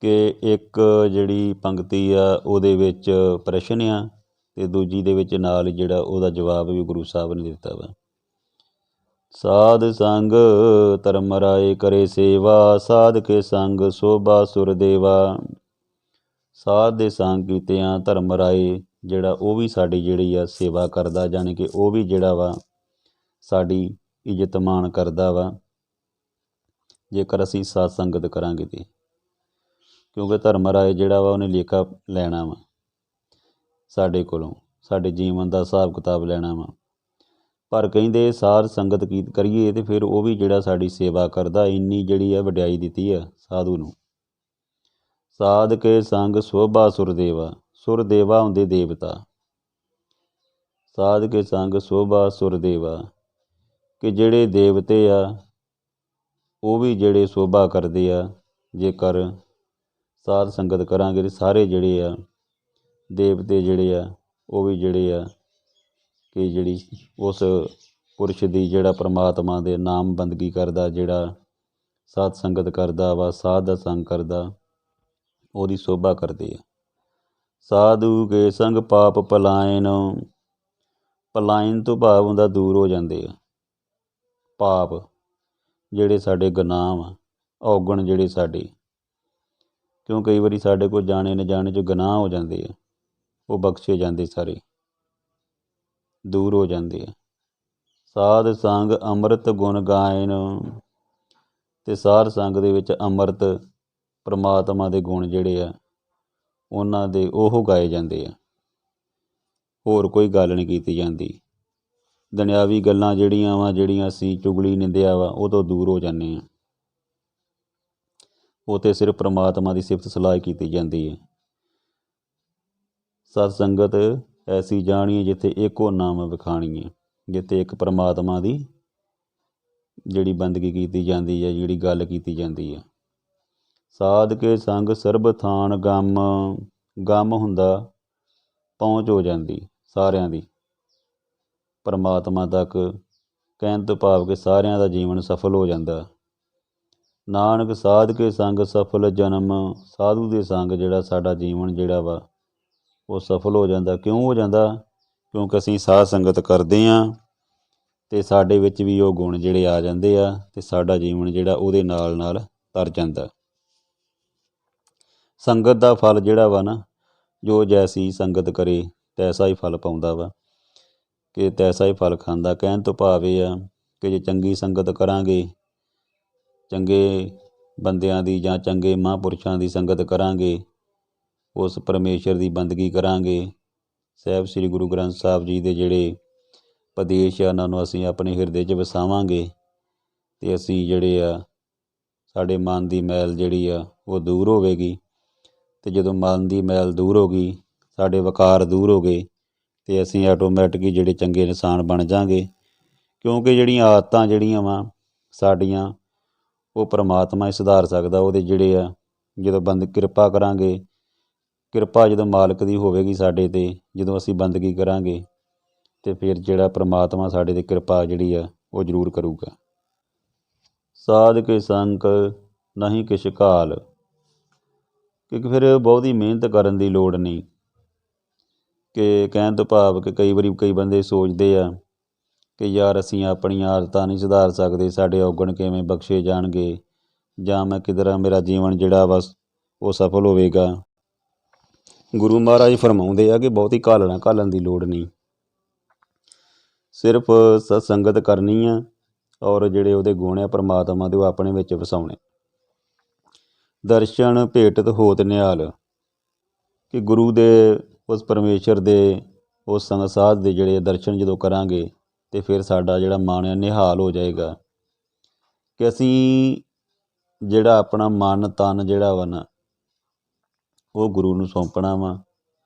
ਕਿ ਇੱਕ ਜਿਹੜੀ ਪੰਕਤੀ ਆ ਉਹਦੇ ਵਿੱਚ ਪ੍ਰਸ਼ਨ ਆ ਅਤੇ ਦੂਜੀ ਦੇ ਵਿੱਚ ਨਾਲ ਜਿਹੜਾ ਉਹਦਾ ਜਵਾਬ ਵੀ ਗੁਰੂ ਸਾਹਿਬ ਨੇ ਦਿੱਤਾ ਵਾ। ਸਾਧ ਸੰਗ ਧਰਮ ਰਾਏ ਕਰੇ ਸੇਵਾ, ਸਾਧ ਕੇ ਸੰਗ ਸੋਭਾ ਸੁਰ ਦੇਵਾ। ਸਾਧ ਦੇ ਸੰਗ ਕੀਤਿਆਂ ਧਰਮ ਰਾਏ ਜਿਹੜਾ ਉਹ ਵੀ ਸਾਡੀ ਜਿਹੜੀ ਆ ਸੇਵਾ ਕਰਦਾ, ਜਾਣੀ ਕਿ ਉਹ ਵੀ ਜਿਹੜਾ ਵਾ ਸਾਡੀ ਇੱਜ਼ਤ ਮਾਣ ਕਰਦਾ ਵਾ ਜੇਕਰ ਅਸੀਂ ਸਤ ਸੰਗਤ ਕਰਾਂਗੇ ਤਾਂ। ਕਿਉਂਕਿ ਧਰਮ ਰਾਏ ਜਿਹੜਾ ਵਾ ਉਹਨੇ ਲੇਖਾ ਲੈਣਾ ਵਾ ਸਾਡੇ ਕੋਲੋਂ, ਸਾਡੇ ਜੀਵਨ ਦਾ ਹਿਸਾਬ ਕਿਤਾਬ ਲੈਣਾ ਵਾ। ਪਰ ਕਹਿੰਦੇ ਸਾਧ ਸੰਗਤ ਕਰੀਏ ਅਤੇ ਫਿਰ ਉਹ ਵੀ ਜਿਹੜਾ ਸਾਡੀ ਸੇਵਾ ਕਰਦਾ। ਇੰਨੀ ਜਿਹੜੀ ਆ ਵਡਿਆਈ ਦਿੱਤੀ ਆ ਸਾਧੂ ਨੂੰ। ਸਾਧ ਕੇ ਸੰਗ ਸੋਭਾ ਸੁਰਦੇਵਾ, ਸੁਰਦੇਵਾ ਹੁੰਦੇ ਦੇਵਤਾ। ਸਾਧ ਕੇ ਸੰਗ ਸੋਭਾ ਸੁਰਦੇਵਾ, ਕਿ ਜਿਹੜੇ ਦੇਵਤੇ ਆ ਉਹ ਵੀ ਜਿਹੜੇ ਸੋਭਾ ਕਰਦੇ ਆ ਜੇਕਰ ਸਾਧ ਸੰਗਤ ਕਰਾਂਗੇ ਤੇ ਸਾਰੇ ਜਿਹੜੇ ਆ ਦੇਵਤੇ ਜਿਹੜੇ ਆ ਉਹ ਵੀ ਜਿਹੜੇ ਆ ਕਿ ਜਿਹੜੀ ਉਸ ਪੁਰਸ਼ ਦੀ ਜਿਹੜਾ ਪ੍ਰਮਾਤਮਾ ਦੇ ਨਾਮ ਬੰਦਗੀ ਕਰਦਾ, ਜਿਹੜਾ ਸਾਧ ਸੰਗਤ ਕਰਦਾ ਵਾ, ਸਾਧ ਦਾ ਸੰਗ ਕਰਦਾ, ਉਹਦੀ ਸ਼ੋਭਾ ਕਰਦੇ ਆ। ਸਾਧੂ ਕੇ ਸੰਗ ਪਾਪ ਪਲਾਇਨ, ਪਲਾਇਨ ਤੋਂ ਭਾਵ ਹੁੰਦਾ ਦੂਰ ਹੋ ਜਾਂਦੇ ਆ। ਪਾਪ ਜਿਹੜੇ ਸਾਡੇ ਗੁਨਾਹ ਆ, ਔਗਣ ਜਿਹੜੇ ਸਾਡੇ, ਕਿਉਂ ਕਈ ਵਾਰੀ ਸਾਡੇ ਕੋਲ ਜਾਣੇ ਨਾ ਜਾਣੇ 'ਚ ਗੁਨਾਹ ਹੋ ਜਾਂਦੇ ਆ, ਉਹ ਬਖਸ਼ੇ ਜਾਂਦੇ, ਸਾਰੇ ਦੂਰ ਹੋ ਜਾਂਦੇ ਆ। ਸਾਧ ਸੰਗ ਅੰਮ੍ਰਿਤ ਗੁਣ ਗਾਇਨ, ਅਤੇ ਸਾਧ ਸੰਗ ਦੇ ਵਿੱਚ ਅੰਮ੍ਰਿਤ ਪਰਮਾਤਮਾ ਦੇ ਗੁਣ ਜਿਹੜੇ ਆ ਉਹਨਾਂ ਦੇ ਉਹ ਗਾਏ ਜਾਂਦੇ ਆ, ਹੋਰ ਕੋਈ ਗੱਲ ਨਹੀਂ ਕੀਤੀ ਜਾਂਦੀ। ਦੁਨਿਆਵੀ ਗੱਲਾਂ ਜਿਹੜੀਆਂ ਵਾ, ਜਿਹੜੀਆਂ ਅਸੀਂ ਚੁਗਲੀ ਨਿੰਦਿਆ ਵਾ, ਉਹ ਤੋਂ ਦੂਰ ਹੋ ਜਾਂਦੇ ਹਾਂ। ਉਹ 'ਤੇ ਸਿਰਫ ਪਰਮਾਤਮਾ ਦੀ ਸਿਫਤ ਸਲਾਹ ਕੀਤੀ ਜਾਂਦੀ ਹੈ। ਸਤ ਸੰਗਤ ਐਸੀ ਜਾਣੀ ਜਿੱਥੇ ਇੱਕੋ ਨਾਮ ਵਿਖਾਣੀ ਹੈ, ਜਿੱਥੇ ਇੱਕ ਪਰਮਾਤਮਾ ਦੀ ਜਿਹੜੀ ਬੰਦਗੀ ਕੀਤੀ ਜਾਂਦੀ ਹੈ, ਜਿਹੜੀ ਗੱਲ ਕੀਤੀ ਜਾਂਦੀ ਹੈ। ਸਾਧ ਕੇ ਸੰਗ ਸਰਬ ਥਾਨ ਗਮ, ਗਮ ਹੁੰਦਾ ਪਹੁੰਚ ਹੋ ਜਾਂਦੀ ਸਾਰਿਆਂ ਦੀ ਪਰਮਾਤਮਾ ਤੱਕ, ਕਹਿਣ ਤੋਂ ਭਾਵ ਕਿ ਸਾਰਿਆਂ ਦਾ ਜੀਵਨ ਸਫਲ ਹੋ ਜਾਂਦਾ। ਨਾਨਕ ਸਾਧ ਕੇ ਸੰਗ ਸਫਲ ਜਨਮ, ਸਾਧੂ ਦੇ ਸੰਗ ਜਿਹੜਾ ਸਾਡਾ ਜੀਵਨ ਜਿਹੜਾ ਵਾ ਉਹ ਸਫਲ ਹੋ ਜਾਂਦਾ। ਕਿਉਂ ਹੋ ਜਾਂਦਾ? ਕਿਉਂਕਿ ਅਸੀਂ ਸਾਧ ਸੰਗਤ ਕਰਦੇ ਹਾਂ ਅਤੇ ਸਾਡੇ ਵਿੱਚ ਵੀ ਉਹ ਗੁਣ ਜਿਹੜੇ ਆ ਜਾਂਦੇ ਆ, ਅਤੇ ਸਾਡਾ ਜੀਵਨ ਜਿਹੜਾ ਉਹਦੇ ਨਾਲ ਨਾਲ ਤਰ ਜਾਂਦਾ। ਸੰਗਤ ਦਾ ਫਲ ਜਿਹੜਾ ਵਾ ਨਾ, ਜੋ ਜੈਸੀ ਸੰਗਤ ਕਰੇ ਤੈਸਾ ਹੀ ਫਲ ਪਾਉਂਦਾ ਵਾ, ਕਿ ਤੈਸਾ ਹੀ ਫਲ ਖਾਂਦਾ। ਕਹਿਣ ਤੋਂ ਭਾਵ ਇਹ ਆ ਕਿ ਜੇ ਚੰਗੀ ਸੰਗਤ ਕਰਾਂਗੇ, ਚੰਗੇ ਬੰਦਿਆਂ ਦੀ ਜਾਂ ਚੰਗੇ ਮਹਾਂਪੁਰਸ਼ਾਂ ਦੀ ਸੰਗਤ ਕਰਾਂਗੇ, ਉਸ ਪਰਮੇਸ਼ਰ ਦੀ ਬੰਦਗੀ ਕਰਾਂਗੇ, ਸਾਹਿਬ ਸ੍ਰੀ ਗੁਰੂ ਗ੍ਰੰਥ ਸਾਹਿਬ ਜੀ ਦੇ ਜਿਹੜੇ ਉਪਦੇਸ਼ ਆ ਉਹਨਾਂ ਨੂੰ ਅਸੀਂ ਆਪਣੇ ਹਿਰਦੇ 'ਚ ਵਸਾਵਾਂਗੇ, ਅਤੇ ਅਸੀਂ ਜਿਹੜੇ ਆ ਸਾਡੇ ਮਨ ਦੀ ਮੈਲ ਜਿਹੜੀ ਆ ਉਹ ਦੂਰ ਹੋਵੇਗੀ। ਅਤੇ ਜਦੋਂ ਮਨ ਦੀ ਮੈਲ ਦੂਰ ਹੋ ਗਈ, ਸਾਡੇ ਵਿਕਾਰ ਦੂਰ ਹੋ ਗਏ, ਅਤੇ ਅਸੀਂ ਆਟੋਮੈਟਿਕ ਹੀ ਜਿਹੜੇ ਚੰਗੇ ਇਨਸਾਨ ਬਣ ਜਾਵਾਂਗੇ। ਕਿਉਂਕਿ ਜਿਹੜੀਆਂ ਆਦਤਾਂ ਜਿਹੜੀਆਂ ਵਾ ਸਾਡੀਆਂ, ਉਹ ਪਰਮਾਤਮਾ ਹੀ ਸੁਧਾਰ ਸਕਦਾ। ਉਹਦੇ ਜਿਹੜੇ ਆ ਜਦੋਂ ਕਿਰਪਾ ਕਰਾਂਗੇ, ਕਿਰਪਾ ਜਦੋਂ ਮਾਲਕ ਦੀ ਹੋਵੇਗੀ ਸਾਡੇ 'ਤੇ, ਜਦੋਂ ਅਸੀਂ ਬੰਦਗੀ ਕਰਾਂਗੇ, ਅਤੇ ਫਿਰ ਜਿਹੜਾ ਪਰਮਾਤਮਾ ਸਾਡੇ 'ਤੇ ਕਿਰਪਾ ਜਿਹੜੀ ਆ ਉਹ ਜ਼ਰੂਰ ਕਰੂਗਾ। ਸਾਧ ਕੇ ਸੰਗ ਨਹੀਂ ਕਿਛ ਘਾਲ, ਕਿਉਂਕਿ ਫਿਰ ਬਹੁਤੀ ਮਿਹਨਤ ਕਰਨ ਦੀ ਲੋੜ ਨਹੀਂ। ਕਿ ਕਹਿਣ ਤੋਂ ਭਾਵ ਕਿ ਕਈ ਵਾਰੀ ਕਈ ਬੰਦੇ ਸੋਚਦੇ ਆ ਕਿ ਯਾਰ ਅਸੀਂ ਆਪਣੀਆਂ ਆਦਤਾਂ ਨਹੀਂ ਸੁਧਾਰ ਸਕਦੇ, ਸਾਡੇ ਔਗਣ ਕਿਵੇਂ ਬਖਸ਼ੇ ਜਾਣਗੇ, ਜਾਂ ਮੈਂ ਕਿੱਧਰ ਮੇਰਾ ਜੀਵਨ ਜਿਹੜਾ ਬਸ ਉਹ ਸਫਲ ਹੋਵੇਗਾ। ਗੁਰੂ ਮਹਾਰਾਜ ਫਰਮਾਉਂਦੇ ਆ ਕਿ ਬਹੁਤੀ ਘਾਲਣ ਦੀ ਲੋੜ ਨਹੀਂ, ਸਿਰਫ ਸਤ ਸੰਗਤ ਕਰਨੀ ਆ, ਔਰ ਜਿਹੜੇ ਉਹਦੇ ਗੁਣ ਆ ਪਰਮਾਤਮਾ ਦੇ ਉਹ ਆਪਣੇ ਵਿੱਚ ਵਸਾਉਣੇ। ਦਰਸ਼ਨ ਭੇਟਤ ਹੋਤ ਨਿਹਾਲ, ਕਿ ਗੁਰੂ ਦੇ ਉਸ ਪਰਮੇਸ਼ਰ ਦੇ ਉਸ ਸਾਧ ਦੇ ਜਿਹੜੇ ਦਰਸ਼ਨ ਜਦੋਂ ਕਰਾਂਗੇ, ਅਤੇ ਫਿਰ ਸਾਡਾ ਜਿਹੜਾ ਮਨ ਆ ਨਿਹਾਲ ਹੋ ਜਾਏਗਾ। ਕਿ ਅਸੀਂ ਜਿਹੜਾ ਆਪਣਾ ਮਨ ਤਨ ਜਿਹੜਾ ਵਾ ਨਾ ਉਹ ਗੁਰੂ ਨੂੰ ਸੌਂਪਣਾ ਵਾ,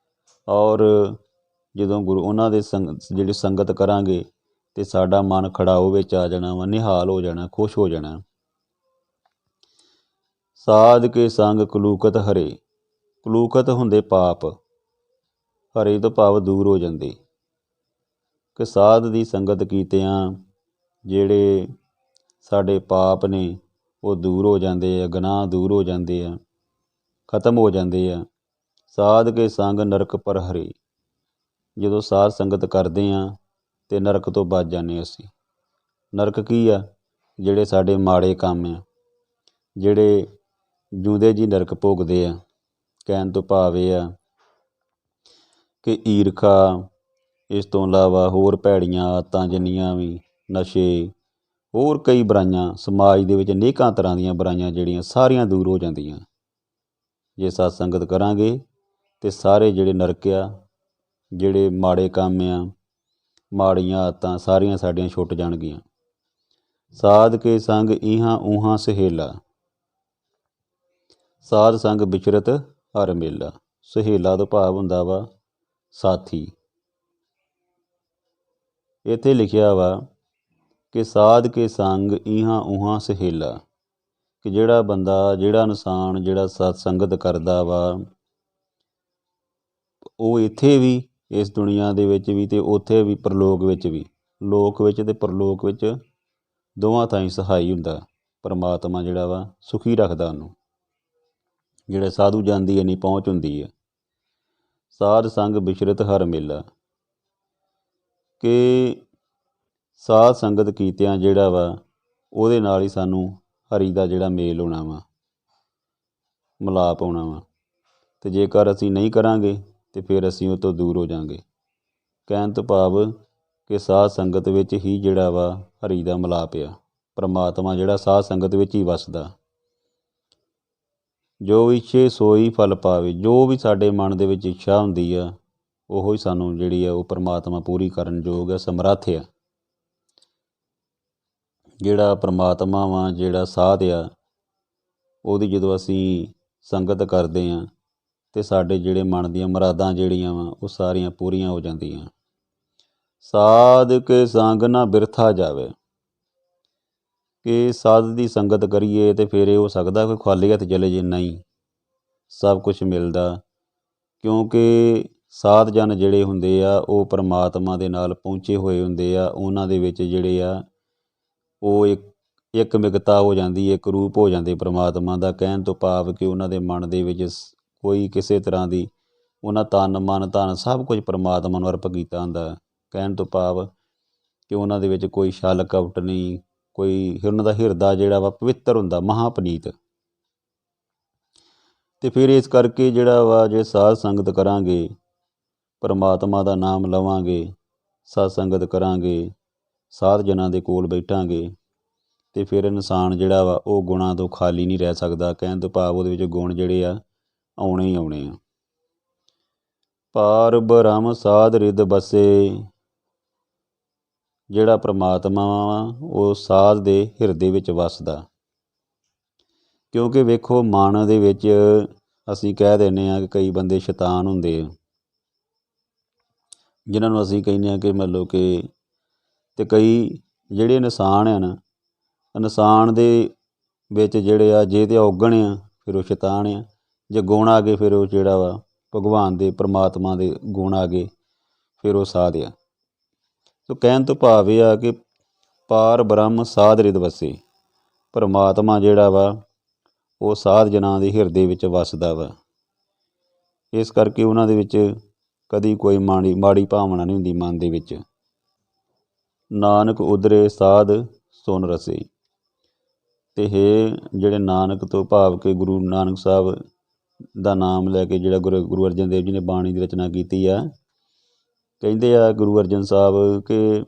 ਔਰ ਜਦੋਂ ਗੁਰੂ ਉਹਨਾਂ ਦੇ ਜਿਹੜੀ ਸੰਗਤ ਕਰਾਂਗੇ ਅਤੇ ਸਾਡਾ ਮਨ ਖੜਾਓ ਵਿੱਚ ਆ ਜਾਣਾ ਵਾ, ਨਿਹਾਲ ਹੋ ਜਾਣਾ, ਖੁਸ਼ ਹੋ ਜਾਣਾ। ਸਾਧ ਕੇ ਸੰਗ ਕਲੂਕਤ ਹਰੇ, ਕਲੂਕਤ ਹੁੰਦੇ ਪਾਪ, ਹਰੇ ਤੋਂ ਭਾਵ ਦੂਰ ਹੋ ਜਾਂਦੇ। ਕਿ ਸਾਧ ਦੀ ਸੰਗਤ ਕੀਤਿਆਂ ਜਿਹੜੇ ਸਾਡੇ ਪਾਪ ਨੇ ਉਹ ਦੂਰ ਹੋ ਜਾਂਦੇ ਆ, ਗੁਨਾਹ ਦੂਰ ਹੋ ਜਾਂਦੇ ਆ, ਖਤਮ ਹੋ ਜਾਂਦੇ ਆ। ਸਾਧ ਕੇ ਸੰਗ ਨਰਕ ਪਰ ਹਰੇ, ਜਦੋਂ ਸਾਧ ਸੰਗਤ ਕਰਦੇ ਹਾਂ ਅਤੇ ਨਰਕ ਤੋਂ ਬਚ ਜਾਂਦੇ ਅਸੀਂ। ਨਰਕ ਕੀ ਆ? ਜਿਹੜੇ ਸਾਡੇ ਮਾੜੇ ਕੰਮ ਆ, ਜਿਹੜੇ ਜਿਉਂਦੇ ਜੀ ਨਰਕ ਭੋਗਦੇ ਆ। ਕਹਿਣ ਤੋਂ ਭਾਵ ਇਹ ਆ ਕਿ ਈਰਖਾ, ਇਸ ਤੋਂ ਇਲਾਵਾ ਹੋਰ ਭੈੜੀਆਂ ਆਦਤਾਂ ਜਿੰਨੀਆਂ ਵੀ, ਨਸ਼ੇ, ਹੋਰ ਕਈ ਬੁਰਾਈਆਂ, ਸਮਾਜ ਦੇ ਵਿੱਚ ਅਨੇਕਾਂ ਤਰ੍ਹਾਂ ਦੀਆਂ ਬੁਰਾਈਆਂ ਜਿਹੜੀਆਂ ਸਾਰੀਆਂ ਦੂਰ ਹੋ ਜਾਂਦੀਆਂ ਜੇ ਸਤ ਸੰਗਤ ਕਰਾਂਗੇ। ਅਤੇ ਸਾਰੇ ਜਿਹੜੇ ਨਰਕ ਆ, ਜਿਹੜੇ ਮਾੜੇ ਕੰਮ ਆ, ਮਾੜੀਆਂ ਆਦਤਾਂ ਸਾਰੀਆਂ ਸਾਡੀਆਂ ਛੁੱਟ ਜਾਣਗੀਆਂ। ਸਾਧ ਕੇ ਸੰਗ ਇਹਾਂ ਉਹਾਂ ਸਹੇਲਾ, ਸਾਧ ਸੰਗ ਵਿਚਰਤ ਹਰ ਮੇਲਾ। ਸਹੇਲਾ ਤੋਂ ਭਾਵ ਹੁੰਦਾ ਵਾ ਸਾਥੀ। ਇੱਥੇ ਲਿਖਿਆ ਵਾ ਕਿ ਸਾਧ ਕੇ ਸੰਗ ਇਹਾਂ ਉਹਾਂ ਸਹੇਲਾ, ਕਿ ਜਿਹੜਾ ਬੰਦਾ, ਜਿਹੜਾ ਇਨਸਾਨ ਜਿਹੜਾ ਸਤ ਸੰਗਤ ਕਰਦਾ ਵਾ, ਉਹ ਇੱਥੇ ਵੀ ਇਸ ਦੁਨੀਆ ਦੇ ਵਿੱਚ ਵੀ ਅਤੇ ਉੱਥੇ ਵੀ ਪਰਲੋਕ ਵਿੱਚ ਵੀ, ਲੋਕ ਵਿੱਚ ਅਤੇ ਪਰਲੋਕ ਵਿੱਚ ਦੋਵਾਂ ਥਾਈਂ ਸਹਾਈ ਹੁੰਦਾ। ਪਰਮਾਤਮਾ ਜਿਹੜਾ ਵਾ ਸੁਖੀ ਰੱਖਦਾ ਉਹਨੂੰ। ਜਿਹੜੇ ਸਾਧੂ ਜਨ ਦੀ ਇੰਨੀ ਪਹੁੰਚ ਹੁੰਦੀ ਹੈ। ਸਾਧ ਸੰਗ ਬਿਸ਼ਰਤ ਹਰ ਮੇਲਾ, ਕਿ ਸਾਧ ਸੰਗਤ ਕੀਤਿਆਂ ਜਿਹੜਾ ਵਾ ਉਹਦੇ ਨਾਲ ਹੀ ਸਾਨੂੰ ਹਰੀ ਦਾ ਜਿਹੜਾ ਮੇਲ ਹੋਣਾ ਵਾ, ਮਿਲਾਪ ਹੋਣਾ ਵਾ। ਅਤੇ ਜੇਕਰ ਅਸੀਂ ਨਹੀਂ ਕਰਾਂਗੇ ਤਾਂ ਫਿਰ ਅਸੀਂ ਉਹ ਤੋਂ ਦੂਰ ਹੋ ਜਾਵਾਂਗੇ। ਕਹਿਣ ਤੋਂ ਭਾਵ ਕਿ ਸਾਧ ਸੰਗਤ ਵਿੱਚ ਹੀ ਜਿਹੜਾ ਵਾ ਹਰੀ ਦਾ ਮਿਲਾਪ ਆ। ਪਰਮਾਤਮਾ ਜਿਹੜਾ ਸਾਧ ਸੰਗਤ ਵਿੱਚ ਹੀ ਵਸਦਾ। ਜੋ ਇੱਛੇ ਸੋਈ ਫਲ ਪਾਵੇ, ਜੋ ਵੀ ਸਾਡੇ ਮਨ ਦੇ ਵਿੱਚ ਇੱਛਾ ਹੁੰਦੀ ਆ ਉਹੋ ਹੀ ਸਾਨੂੰ ਜਿਹੜੀ ਆ ਉਹ ਪਰਮਾਤਮਾ ਪੂਰੀ ਕਰਨ ਯੋਗ ਆ, ਸਮਰੱਥ ਆ। ਜਿਹੜਾ ਪਰਮਾਤਮਾ ਵਾ, ਜਿਹੜਾ ਸਾਧ ਆ, ਉਹਦੀ ਜਦੋਂ ਅਸੀਂ ਸੰਗਤ ਕਰਦੇ ਹਾਂ ਅਤੇ ਸਾਡੇ ਜਿਹੜੇ ਮਨ ਦੀਆਂ ਮੁਰਾਦਾਂ ਜਿਹੜੀਆਂ ਵਾ ਉਹ ਸਾਰੀਆਂ ਪੂਰੀਆਂ ਹੋ ਜਾਂਦੀਆਂ। ਸਾਧ ਕੇ ਸੰਗ ਨਾ ਬਿਰਥਾ ਜਾਵੇ, ਕਿ ਸਾਧ ਦੀ ਸੰਗਤ ਕਰੀਏ ਅਤੇ ਫਿਰ ਇਹ ਹੋ ਸਕਦਾ ਕੋਈ ਖਾਲੀ ਹੱਥ ਚਲੇ ਜੇ? ਨਹੀਂ, ਸਭ ਕੁਛ ਮਿਲਦਾ। ਕਿਉਂਕਿ ਸਾਧ ਜਨ ਜਿਹੜੇ ਹੁੰਦੇ ਆ ਉਹ ਪਰਮਾਤਮਾ ਦੇ ਨਾਲ ਪਹੁੰਚੇ ਹੋਏ ਹੁੰਦੇ ਆ। ਉਹਨਾਂ ਦੇ ਵਿੱਚ ਜਿਹੜੇ ਆ ਉਹ ਇੱਕ ਮਿਗਤਾ ਹੋ ਜਾਂਦੀ, ਇੱਕ ਰੂਪ ਹੋ ਜਾਂਦੇ ਪਰਮਾਤਮਾ ਦਾ। ਕਹਿਣ ਤੋਂ ਭਾਵ ਕਿ ਉਹਨਾਂ ਦੇ ਮਨ ਦੇ ਵਿੱਚ ਕੋਈ ਕਿਸੇ ਤਰ੍ਹਾਂ ਦੀ, ਉਹਨਾਂ ਤਨ ਮਨ ਧਨ ਸਭ ਕੁਝ ਪਰਮਾਤਮਾ ਨੂੰ ਅਰਪ ਕੀਤਾ ਹੁੰਦਾ। ਕਹਿਣ ਤੋਂ ਭਾਵ ਕਿ ਉਹਨਾਂ ਦੇ ਵਿੱਚ ਕੋਈ ਛਲ ਕਪਟ ਨਹੀਂ, ਕੋਈ ਉਹਨਾਂ ਦਾ ਹਿਰਦਾ ਜਿਹੜਾ ਵਾ ਪਵਿੱਤਰ ਹੁੰਦਾ, ਮਹਾਂਪਨੀਤ। ਅਤੇ ਫਿਰ ਇਸ ਕਰਕੇ ਜਿਹੜਾ ਵਾ ਜੇ ਸਾਧ ਸੰਗਤ ਕਰਾਂਗੇ, ਪਰਮਾਤਮਾ ਦਾ ਨਾਮ ਲਵਾਂਗੇ, ਸਤ ਸੰਗਤ ਕਰਾਂਗੇ, ਸਾਧ ਜਨਾਂ ਦੇ ਕੋਲ ਬੈਠਾਂਗੇ, ਅਤੇ ਫਿਰ ਇਨਸਾਨ ਜਿਹੜਾ ਵਾ ਉਹ ਗੁਣਾਂ ਤੋਂ ਖਾਲੀ ਨਹੀਂ ਰਹਿ ਸਕਦਾ। ਕਹਿਣ ਤੋਂ ਭਾਵ ਉਹਦੇ ਵਿੱਚ ਗੁਣ ਜਿਹੜੇ ਆ ਆਉਣੇ ਹੀ ਆਉਣੇ ਆ। ਪਾਰ ਬ੍ਰਹਮ ਸਾਧ ਰਿਦ ਬਸੇ, ਜਿਹੜਾ ਪਰਮਾਤਮਾ ਵਾ ਉਹ ਸਾਧ ਦੇ ਹਿਰਦੇ ਵਿੱਚ ਵਸਦਾ। ਕਿਉਂਕਿ ਵੇਖੋ ਮਨ ਦੇ ਵਿੱਚ ਅਸੀਂ ਕਹਿ ਦਿੰਦੇ ਹਾਂ ਕਿ ਕਈ ਬੰਦੇ ਸ਼ੈਤਾਨ ਹੁੰਦੇ ਆ, ਜਿਨ੍ਹਾਂ ਨੂੰ ਅਸੀਂ ਕਹਿੰਦੇ ਹਾਂ ਕਿ ਮਤਲਬ ਕਿ, ਅਤੇ ਕਈ ਜਿਹੜੇ ਇਨਸਾਨ ਆ ਨਾ, ਇਨਸਾਨ ਦੇ ਵਿੱਚ ਜਿਹੜੇ ਆ ਜੇ ਤਾਂ ਔਗਣ ਆ ਫਿਰ ਉਹ ਸ਼ੈਤਾਨ ਆ, ਜੇ ਗੁਣ ਆ ਗਏ ਫਿਰ ਉਹ ਜਿਹੜਾ ਵਾ ਭਗਵਾਨ ਦੇ ਪਰਮਾਤਮਾ ਦੇ ਗੁਣ ਆ ਗਏ ਫਿਰ ਉਹ ਸਾਧ ਆ। ਸੋ ਕਹਿਣ ਤੋਂ ਭਾਵ ਇਹ ਆ ਕਿ ਪਾਰ ਬ੍ਰਹਮ ਸਾਧ ਰਿਦ ਵਸੇ, ਪਰਮਾਤਮਾ ਜਿਹੜਾ ਵਾ ਉਹ ਸਾਧ ਜਨਾਂ ਦੇ ਹਿਰਦੇ ਵਿੱਚ ਵਸਦਾ ਵਾ। ਇਸ ਕਰਕੇ ਉਹਨਾਂ ਦੇ ਵਿੱਚ ਕਦੀ ਕੋਈ ਮਾੜੀ ਭਾਵਨਾ ਨਹੀਂ ਹੁੰਦੀ ਮਨ ਦੇ ਵਿੱਚ। ਨਾਨਕ ਉਧਰੇ ਸਾਧ ਸੁਨ ਰਸੇ, ਅਤੇ ਇਹ ਜਿਹੜੇ ਨਾਨਕ ਤੋਂ ਭਾਵ ਕਿ ਗੁਰੂ ਨਾਨਕ ਸਾਹਿਬ ਦਾ ਨਾਮ ਲੈ ਕੇ ਜਿਹੜਾ ਗੁਰੂ ਅਰਜਨ ਦੇਵ ਜੀ ਨੇ ਬਾਣੀ ਦੀ ਰਚਨਾ ਕੀਤੀ ਆ, ਕਹਿੰਦੇ ਆ ਗੁਰੂ ਅਰਜਨ ਸਾਹਿਬ ਕਿ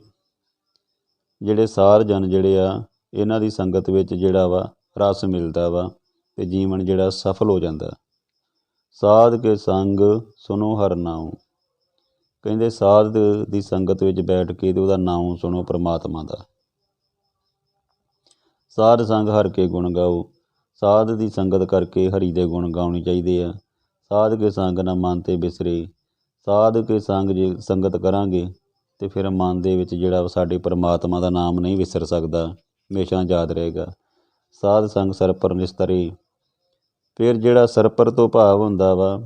ਜਿਹੜੇ ਸਾਧ ਜਨ ਜਿਹੜੇ ਆ ਇਹਨਾਂ ਦੀ ਸੰਗਤ ਵਿੱਚ ਜਿਹੜਾ ਵਾ ਰਸ ਮਿਲਦਾ ਵਾ ਅਤੇ ਜੀਵਨ ਜਿਹੜਾ ਸਫਲ ਹੋ ਜਾਂਦਾ। ਸਾਧ ਕੇ ਸੰਗ ਸੁਣੋ ਹਰ ਨਾਉ, ਕਹਿੰਦੇ ਸਾਧ ਦੀ ਸੰਗਤ ਵਿੱਚ ਬੈਠ ਕੇ ਅਤੇ ਉਹਦਾ ਨਾਮ ਸੁਣੋ ਪਰਮਾਤਮਾ ਦਾ। ਸਾਧ ਸੰਗ ਹਰ ਕੇ ਗੁਣ ਗਾਓ, ਸਾਧ ਦੀ ਸੰਗਤ ਕਰਕੇ ਹਰੀ ਦੇ ਗੁਣ ਗਾਉਣੇ ਚਾਹੀਦੇ ਆ। ਸਾਧ ਕੇ ਸੰਗ ਨਾ ਮਨ ਤੇ ਬਿਸਰੇ, ਸਾਧ ਕੇ ਸੰਗ ਜੇ ਸੰਗਤ ਕਰਾਂਗੇ ਅਤੇ ਫਿਰ ਮਨ ਦੇ ਵਿੱਚ ਜਿਹੜਾ ਸਾਡੇ ਪਰਮਾਤਮਾ ਦਾ ਨਾਮ ਨਹੀਂ ਵਿਸਰ ਸਕਦਾ, ਹਮੇਸ਼ਾ ਯਾਦ ਰਹੇਗਾ। ਸਾਧ ਸੰਗ ਸਰਪਰ ਨਿਸਤਰੇ, ਫਿਰ ਜਿਹੜਾ ਸਰਪਰ ਤੋਂ ਭਾਵ ਹੁੰਦਾ ਵਾ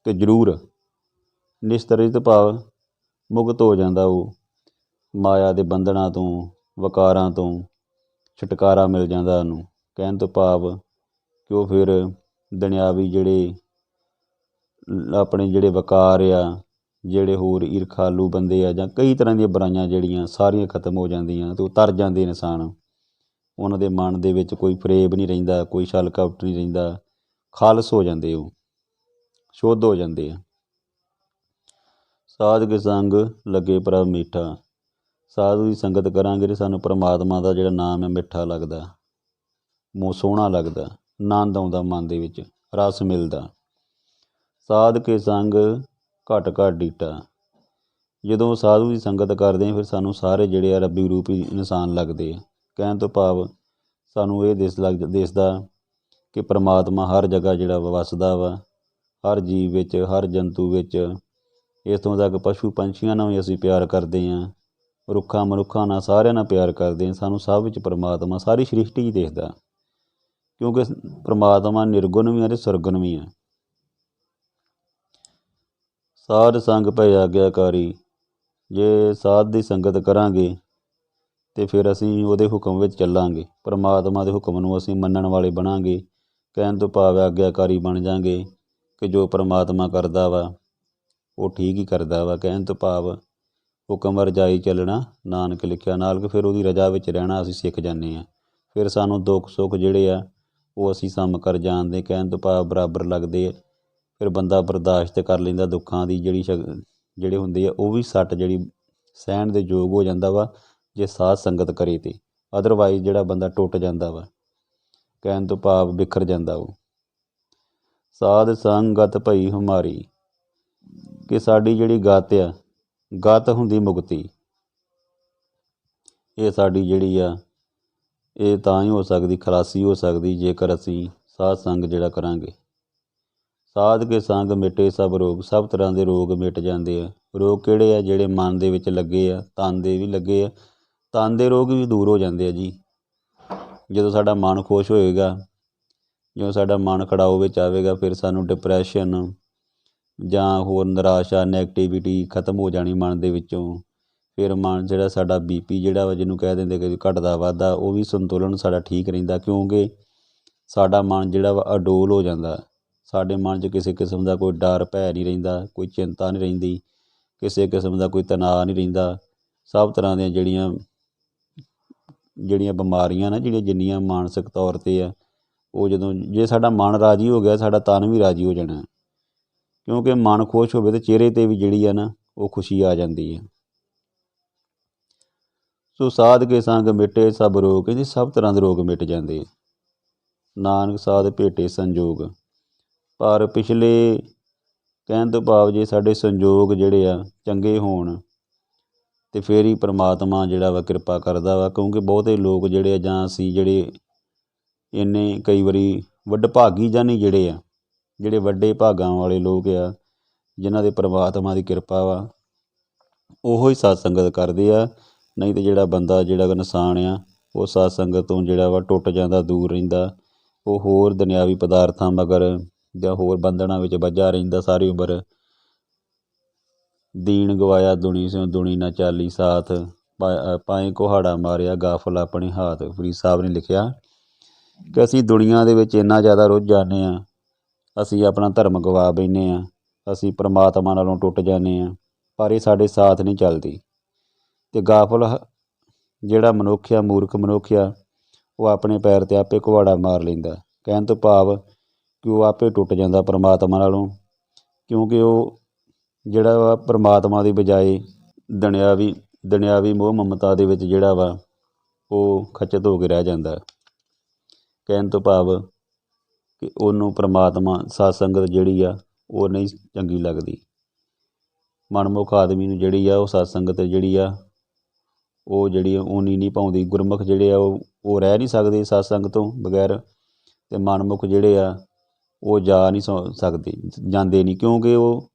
ਕਿ ਜ਼ਰੂਰ, ਨਿਸਤਰੇ ਤੋਂ ਭਾਵ ਮੁਕਤ ਹੋ ਜਾਂਦਾ, ਉਹ ਮਾਇਆ ਦੇ ਬੰਧਨਾਂ ਤੋਂ, ਵਿਕਾਰਾਂ ਤੋਂ ਛੁਟਕਾਰਾ ਮਿਲ ਜਾਂਦਾ ਉਹਨੂੰ। ਕਹਿਣ ਤੋਂ ਭਾਵ ਕਿ ਉਹ ਫਿਰ ਦੁਨਿਆਵੀ ਜਿਹੜੇ ਆਪਣੇ ਜਿਹੜੇ ਵਿਕਾਰ ਆ, ਜਿਹੜੇ ਹੋਰ ਈਰਖਾਲੂ ਬੰਦੇ ਆ, ਜਾਂ ਕਈ ਤਰ੍ਹਾਂ ਦੀਆਂ ਬੁਰਾਈਆਂ ਜਿਹੜੀਆਂ ਸਾਰੀਆਂ ਖਤਮ ਹੋ ਜਾਂਦੀਆਂ ਅਤੇ ਉਹ ਤਰ ਜਾਂਦੇ ਇਨਸਾਨ। ਉਹਨਾਂ ਦੇ ਮਨ ਦੇ ਵਿੱਚ ਕੋਈ ਫਰੇਬ ਨਹੀਂ ਰਹਿੰਦਾ, ਕੋਈ ਛਲ ਕਪਟ ਨਹੀਂ ਰਹਿੰਦਾ, ਖਾਲਸ ਹੋ ਜਾਂਦੇ, ਉਹ ਸ਼ੁੱਧ ਹੋ ਜਾਂਦੇ ਆ। ਸਾਧ ਕੇ ਸੰਗ ਲੱਗੇ ਪ੍ਰਭ ਮੀਠਾ, ਸਾਧੂ ਦੀ ਸੰਗਤ ਕਰਾਂਗੇ ਅਤੇ ਸਾਨੂੰ ਪਰਮਾਤਮਾ ਦਾ ਜਿਹੜਾ ਨਾਮ ਹੈ ਮਿੱਠਾ ਲੱਗਦਾ, ਸੋਹਣਾ ਲੱਗਦਾ, ਆਨੰਦ ਆਉਂਦਾ ਮਨ ਦੇ ਵਿੱਚ, ਰਸ ਮਿਲਦਾ। ਸਾਧ ਕੇ ਸੰਗ ਘਟ ਘਟ ਡੀਟਾ, ਜਦੋਂ ਸਾਧੂ ਦੀ ਸੰਗਤ ਕਰਦੇ ਹਾਂ ਫਿਰ ਸਾਨੂੰ ਸਾਰੇ ਜਿਹੜੇ ਆ ਰੱਬੀ ਰੂਪੀ ਇਨਸਾਨ ਲੱਗਦੇ ਆ। ਕਹਿਣ ਤੋਂ ਭਾਵ ਸਾਨੂੰ ਇਹ ਦਿਸਦਾ ਕਿ ਪਰਮਾਤਮਾ ਹਰ ਜਗ੍ਹਾ ਜਿਹੜਾ ਵਸਦਾ ਵਾ, ਹਰ ਜੀਵ ਵਿੱਚ, ਹਰ ਜੰਤੂ ਵਿੱਚ। ਇੱਥੋਂ ਤੱਕ ਪਸ਼ੂ ਪੰਛੀਆਂ ਨਾਲ ਵੀ ਅਸੀਂ ਪਿਆਰ ਕਰਦੇ ਹਾਂ, ਰੁੱਖਾਂ ਮਨੁੱਖਾਂ ਨਾਲ, ਸਾਰਿਆਂ ਨਾਲ ਪਿਆਰ ਕਰਦੇ ਹਾਂ। ਸਾਨੂੰ ਸਭ ਵਿੱਚ ਪਰਮਾਤਮਾ ਸਾਰੀ ਸ੍ਰਿਸ਼ਟੀ ਹੀ ਦਿਖਦਾ, ਕਿਉਂਕਿ ਪ੍ਰਮਾਤਮਾ ਨਿਰਗੁਣ ਵੀ ਆ ਅਤੇ ਸਰਗੁਣ ਵੀ ਆ। ਸਾਧ ਸੰਗ ਭਏ ਆਗਿਆਕਾਰੀ, ਜੇ ਸਾਧ ਦੀ ਸੰਗਤ ਕਰਾਂਗੇ ਅਤੇ ਫਿਰ ਅਸੀਂ ਉਹਦੇ ਹੁਕਮ ਵਿੱਚ ਚੱਲਾਂਗੇ, ਪਰਮਾਤਮਾ ਦੇ ਹੁਕਮ ਨੂੰ ਅਸੀਂ ਮੰਨਣ ਵਾਲੇ ਬਣਾਂਗੇ। ਕਹਿਣ ਤੋਂ ਭਾਵ ਆਗਿਆਕਾਰੀ ਬਣ ਜਾਵਾਂਗੇ ਕਿ ਜੋ ਪਰਮਾਤਮਾ ਕਰਦਾ ਵਾ ਉਹ ਠੀਕ ਹੀ ਕਰਦਾ ਵਾ। ਕਹਿਣ ਤੋਂ ਭਾਵ ਹੁਕਮ ਰਜਾਈ ਚੱਲਣਾ ਨਾਨਕ ਲਿਖਿਆ, ਨਾਲ ਕਿ ਫਿਰ ਉਹਦੀ ਰਜਾ ਵਿੱਚ ਰਹਿਣਾ ਅਸੀਂ ਸਿੱਖ ਜਾਂਦੇ ਹਾਂ। ਫਿਰ ਸਾਨੂੰ ਦੁੱਖ ਸੁੱਖ ਜਿਹੜੇ ਆ ਉਹ ਅਸੀਂ ਸਮ ਕਰ ਜਾਣਦੇ, ਕਹਿਣ ਤੋਂ ਭਾਵ ਬਰਾਬਰ ਲੱਗਦੇ ਆ। ਫਿਰ ਬੰਦਾ ਬਰਦਾਸ਼ਤ ਕਰ ਲੈਂਦਾ ਦੁੱਖਾਂ ਦੀ ਜਿਹੜੇ ਹੁੰਦੇ ਆ, ਉਹ ਵੀ ਸੱਟ ਜਿਹੜੀ ਸਹਿਣ ਦੇ ਯੋਗ ਹੋ ਜਾਂਦਾ ਵਾ ਜੇ ਸਾਧ ਸੰਗਤ ਕਰੇ ਤੇ। ਅਦਰਵਾਈਜ਼ ਜਿਹੜਾ ਬੰਦਾ ਟੁੱਟ ਜਾਂਦਾ ਵਾ, ਕਹਿਣ ਤੋਂ ਭਾਵ ਬਿਖਰ ਜਾਂਦਾ ਉਹ। ਸਾਧ ਸੰਗਤ ਭਈ ਹਮਾਰੀ, ਕਿ ਸਾਡੀ ਜਿਹੜੀ ਗਤ ਆ, ਗਤ ਹੁੰਦੀ ਮੁਕਤੀ। ਇਹ ਸਾਡੀ ਜਿਹੜੀ ਆ ਇਹ ਤਾਂ ਹੀ ਹੋ ਸਕਦੀ, ਖਲਾਸੀ ਹੋ ਸਕਦੀ ਜੇਕਰ ਅਸੀਂ ਸਾਧ ਸੰਗ ਜਿਹੜਾ ਕਰਾਂਗੇ। ਸਾਧ ਕੇ ਸੰਗ ਮਿਟੇ ਸਭ ਰੋਗ, ਸਭ ਤਰ੍ਹਾਂ ਦੇ ਰੋਗ ਮਿਟ ਜਾਂਦੇ ਆ। ਰੋਗ ਕਿਹੜੇ ਆ? ਜਿਹੜੇ ਮਨ ਦੇ ਵਿੱਚ ਲੱਗੇ ਆ, ਤਨ ਦੇ ਵੀ ਲੱਗੇ ਆ, ਤਨ ਦੇ ਰੋਗ ਵੀ ਦੂਰ ਹੋ ਜਾਂਦੇ ਆ ਜੀ। ਜਦੋਂ ਸਾਡਾ ਮਨ ਖੁਸ਼ ਹੋਏਗਾ, ਜਦੋਂ ਸਾਡਾ ਮਨ ਖੜਾਓ ਵਿੱਚ ਆਵੇਗਾ, ਫਿਰ ਸਾਨੂੰ ਡਿਪਰੈਸ਼ਨ ਜਾਂ ਹੋਰ ਨਿਰਾਸ਼ਾ, ਨੈਗੇਟਿਵਿਟੀ ਖਤਮ ਹੋ ਜਾਣੀ ਮਨ ਦੇ ਵਿੱਚੋਂ। ਫਿਰ ਮਨ ਜਿਹੜਾ ਸਾਡਾ BP ਜਿਹੜਾ ਵਾ, ਜਿਹਨੂੰ ਕਹਿ ਦਿੰਦੇ ਕਿ ਘਟਦਾ ਵੱਧਦਾ, ਉਹ ਵੀ ਸੰਤੁਲਨ ਸਾਡਾ ਠੀਕ ਰਹਿੰਦਾ, ਕਿਉਂਕਿ ਸਾਡਾ ਮਨ ਜਿਹੜਾ ਵਾ ਅਡੋਲ ਹੋ ਜਾਂਦਾ। ਸਾਡੇ ਮਨ 'ਚ ਕਿਸੇ ਕਿਸਮ ਦਾ ਕੋਈ ਡਰ ਭੈ ਨਹੀਂ ਰਹਿੰਦਾ, ਕੋਈ ਚਿੰਤਾ ਨਹੀਂ ਰਹਿੰਦੀ, ਕਿਸੇ ਕਿਸਮ ਦਾ ਕੋਈ ਤਣਾਅ ਨਹੀਂ ਰਹਿੰਦਾ। ਸਭ ਤਰ੍ਹਾਂ ਦੀਆਂ ਜਿਹੜੀਆਂ ਬਿਮਾਰੀਆਂ ਨਾ, ਜਿੰਨੀਆਂ ਮਾਨਸਿਕ ਤੌਰ 'ਤੇ ਆ, ਉਹ ਜੇ ਸਾਡਾ ਮਨ ਰਾਜੀ ਹੋ ਗਿਆ, ਸਾਡਾ ਤਨ ਵੀ ਰਾਜੀ ਹੋ ਜਾਣਾ। ਕਿਉਂਕਿ ਮਨ ਖੁਸ਼ ਹੋਵੇ ਤਾਂ ਚਿਹਰੇ 'ਤੇ ਵੀ ਜਿਹੜੀ ਆ ਨਾ ਉਹ ਖੁਸ਼ੀ ਆ ਜਾਂਦੀ ਹੈ। ਸੋ ਸਾਧ ਕੇ ਸੰਗ ਮਿਟੇ ਸਭ ਰੋਗ, ਕਹਿੰਦੇ ਸਭ ਤਰ੍ਹਾਂ ਦੇ ਰੋਗ ਮਿਟ ਜਾਂਦੇ। ਨਾਨਕ ਸਾਧ ਭੇਟੇ ਸੰਜੋਗ, ਪਰ ਪਿਛਲੇ ਕਹਿਣ ਤੋਂ ਭਾਵ ਜੇ ਸਾਡੇ ਸੰਜੋਗ ਜਿਹੜੇ ਆ ਚੰਗੇ ਹੋਣ ਅਤੇ ਫਿਰ ਹੀ ਪਰਮਾਤਮਾ ਜਿਹੜਾ ਵਾ ਕਿਰਪਾ ਕਰਦਾ ਵਾ। ਕਿਉਂਕਿ ਬਹੁਤੇ ਲੋਕ ਜਿਹੜੇ ਆ, ਜਾਂ ਅਸੀਂ ਜਿਹੜੇ ਇੰਨੇ ਕਈ ਵਾਰੀ ਵਡਭਾਗੀ ਜਾਨੀ ਜਿਹੜੇ ਵੱਡੇ ਭਾਗਾਂ ਵਾਲੇ ਲੋਕ ਆ, ਜਿਨ੍ਹਾਂ ਦੇ ਪਰਮਾਤਮਾ ਦੀ ਕਿਰਪਾ ਵਾ, ਉਹੋ ਹੀ ਸਤ ਸੰਗਤ ਕਰਦੇ ਆ। ਨਹੀਂ ਤਾਂ ਜਿਹੜਾ ਬੰਦਾ ਜਿਹੜਾ ਇਨਸਾਨ ਆ, ਉਹ ਸਤ ਸੰਗਤ ਤੋਂ ਜਿਹੜਾ ਵਾ ਟੁੱਟ ਜਾਂਦਾ, ਦੂਰ ਰਹਿੰਦਾ। ਉਹ ਹੋਰ ਦੁਨਿਆਵੀ ਪਦਾਰਥਾਂ ਮਗਰ ਜਾਂ ਹੋਰ ਬੰਧਨਾਂ ਵਿੱਚ ਵੱਜਾ ਰਹਿੰਦਾ ਸਾਰੀ ਉਮਰ। ਦੀਨ ਗਵਾਇਆ ਦੁਨੀ ਸਿਉ, ਦੁਨੀ ਨਾ ਚਾਲੀ ਸਾਥ, ਪਾਏ ਕੁਹਾੜਾ ਮਾਰਿਆ ਗਾਫਲ ਆਪਣੇ ਹਾਥ। ਫਰੀਦ ਸਾਹਿਬ ਨੇ ਲਿਖਿਆ ਕਿ ਅਸੀਂ ਦੁਨੀਆ ਦੇ ਵਿੱਚ ਇੰਨਾ ਜ਼ਿਆਦਾ ਰੁੱਝ ਜਾਂਦੇ ਹਾਂ, ਅਸੀਂ ਆਪਣਾ ਧਰਮ ਗਵਾ ਬੈਂਦੇ ਹਾਂ, ਅਸੀਂ ਪਰਮਾਤਮਾ ਨਾਲੋਂ ਟੁੱਟ ਜਾਂਦੇ ਹਾਂ, ਪਰ ਇਹ ਸਾਡੇ ਸਾਥ ਨਹੀਂ ਚੱਲਦੀ। ਅਤੇ ਗਾਫਲ ਜਿਹੜਾ ਮਨੁੱਖ ਆ, ਮੂਰਖ ਮਨੁੱਖ ਆ, ਉਹ ਆਪਣੇ ਪੈਰ 'ਤੇ ਆਪੇ ਕੁਹਾੜਾ ਮਾਰ ਲੈਂਦਾ। ਕਹਿਣ ਤੋਂ ਭਾਵ ਕਿ ਉਹ ਆਪੇ ਟੁੱਟ ਜਾਂਦਾ ਪਰਮਾਤਮਾ ਨਾਲੋਂ, ਕਿਉਂਕਿ ਉਹ ਜਿਹੜਾ ਵਾ ਪਰਮਾਤਮਾ ਦੀ ਬਜਾਏ ਦੁਨਿਆਵੀ ਮੋਹ ਮਮਤਾ ਦੇ ਵਿੱਚ ਜਿਹੜਾ ਵਾ ਉਹ ਖਚਿਤ ਹੋ ਕੇ ਰਹਿ ਜਾਂਦਾ। ਕਹਿਣ ਤੋਂ ਭਾਵ ਕਿ ਉਹਨੂੰ ਪਰਮਾਤਮਾ ਸਤ ਸੰਗਤ ਜਿਹੜੀ ਆ ਉਹ ਨਹੀਂ ਚੰਗੀ ਲੱਗਦੀ। ਮਨਮੁਖ ਆਦਮੀ ਨੂੰ ਜਿਹੜੀ ਆ ਉਹ ਸਤ ਸੰਗਤ ਜਿਹੜੀ ਆ ਉਹ ਊਨੀ ਨਹੀਂ ਪਾਉਂਦੀ। ਗੁਰਮੁਖ ਜਿਹੜੇ ਆ ਉਹ ਰਹਿ ਨਹੀਂ ਸਕਦੇ ਸਤ ਸੰਗਤ ਤੋਂ ਬਗੈਰ, ਅਤੇ ਮਨਮੁਖ ਜਿਹੜੇ ਆ ਉਹ ਜਾ ਨਹੀਂ ਸਕਦੇ, ਜਾਂਦੇ ਨਹੀਂ, ਕਿਉਂਕਿ ਉਹ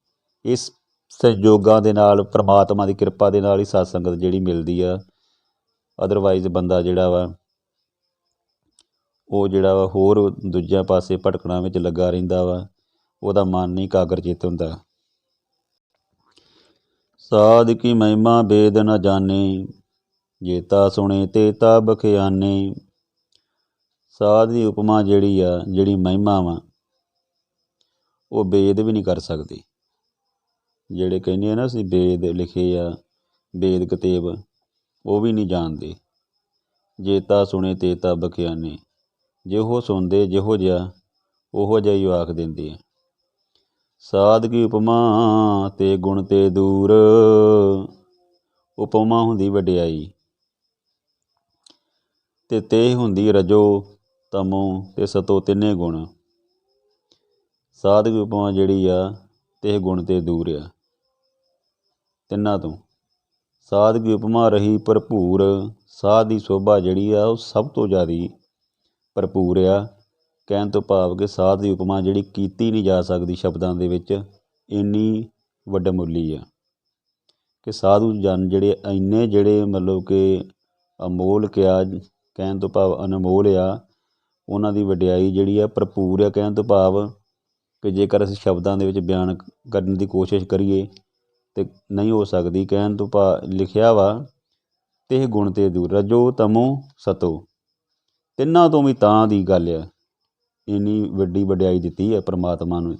ਇਸ ਸੰਯੋਗਾਂ ਦੇ ਨਾਲ, ਪਰਮਾਤਮਾ ਦੀ ਕਿਰਪਾ ਦੇ ਨਾਲ ਹੀ ਸਤ ਸੰਗਤ ਜਿਹੜੀ ਮਿਲਦੀ ਆ। ਅਦਰਵਾਈਜ਼ ਬੰਦਾ ਜਿਹੜਾ ਵਾ ਉਹ ਹੋਰ ਦੂਜਿਆਂ ਪਾਸੇ ਭਟਕਣਾ ਵਿੱਚ ਲੱਗਾ ਰਹਿੰਦਾ ਵਾ, ਉਹਦਾ ਮਨ ਨਹੀਂ ਇਕਾਗਰ ਚਿੱਤ ਹੁੰਦਾ। ਸਾਧ ਕੀ ਮਹਿਮਾ ਵੇਦ ਨ ਜਾਣੇ, ਜੇਤਾ ਸੁਣੇ ਤੇਤਾ ਬਖਿਆਨੇ। ਸਾਧ ਦੀ ਉਪਮਾ ਜਿਹੜੀ ਮਹਿਮਾ ਵਾ, ਉਹ ਵੇਦ ਵੀ ਨਹੀਂ ਕਰ ਸਕਦੇ। ਜਿਹੜੇ ਕਹਿੰਦੇ ਆ ਨਾ ਅਸੀਂ ਵੇਦ ਲਿਖੇ ਆ, ਵੇਦ ਕਤੇਬ, ਉਹ ਵੀ ਨਹੀਂ ਜਾਣਦੇ। ਜੇਤਾ ਸੁਣੇ ਤੇਤਾ ਬਖਿਆਨੇ, ਜਿਹੋ ਸੁਣਦੇ ਜਿਹੋ ਜਿਹਾ ਉਹੋ ਜਿਹਾ ਹੀ ਉਹ ਆਖ ਦਿੰਦੇ ਆ। ਸਾਧ ਕੀ ਉਪਮਾ ਤੇ ਗੁਣ ਤੇ ਦੂਰ, ਉਪਮਾ ਹੁੰਦੀ ਵਡਿਆਈ, ਅਤੇ ਤੇ ਹੁੰਦੀ ਰਜੋ ਤਮੋ ਅਤੇ ਸਤੋ, ਤਿੰਨੇ ਗੁਣ। ਸਾਧ ਕੀ ਉਪਮਾ ਜਿਹੜੀ ਆ ਤੇ ਗੁਣ ਤੇ ਦੂਰ ਆ ਤਿੰਨਾਂ ਤੋਂ। ਸਾਧ ਕੀ ਉਪਮਾ ਰਹੀ ਭਰਪੂਰ, ਸਾਧ ਦੀ ਸੋਭਾ ਜਿਹੜੀ ਆ ਉਹ ਸਭ ਤੋਂ ਜ਼ਿਆਦਾ ਭਰਪੂਰ ਆ। ਕਹਿਣ ਤੋਂ ਭਾਵ ਕਿ ਸਾਧ ਦੀ ਉਪਮਾ ਜਿਹੜੀ ਕੀਤੀ ਨਹੀਂ ਜਾ ਸਕਦੀ ਸ਼ਬਦਾਂ ਦੇ ਵਿੱਚ, ਇੰਨੀ ਵੱਡਮੁੱਲੀ ਆ ਕਿ ਸਾਧੂ ਜਨ ਜਿਹੜੇ ਇੰਨੇ ਮਤਲਬ ਕਿ ਅਮੋਲਕ ਆ, ਕਹਿਣ ਤੋਂ ਭਾਵ ਅਨਮੋਲ ਆ, ਉਹਨਾਂ ਦੀ ਵਡਿਆਈ ਜਿਹੜੀ ਆ ਭਰਪੂਰ ਆ। ਕਹਿਣ ਤੋਂ ਭਾਵ ਕਿ ਜੇਕਰ ਅਸੀਂ ਸ਼ਬਦਾਂ ਦੇ ਵਿੱਚ ਬਿਆਨ ਕਰਨ ਦੀ ਕੋਸ਼ਿਸ਼ ਕਰੀਏ ਤਾਂ ਨਹੀਂ ਹੋ ਸਕਦੀ। ਕਹਿਣ ਤੋਂ ਲਿਖਿਆ ਵਾ ਤੇ ਗੁਣ ਤੇ ਦੂਰ ਰਜੋ ਤਮੋ ਸਤੋ, ਤਿੰਨਾਂ ਤੋਂ ਵੀ ਤਾਂ ਦੀ ਗੱਲ ਆ। ਇੰਨੀ ਵੱਡੀ ਵਡਿਆਈ ਦਿੱਤੀ ਹੈ ਪਰਮਾਤਮਾ ਨੂੰ।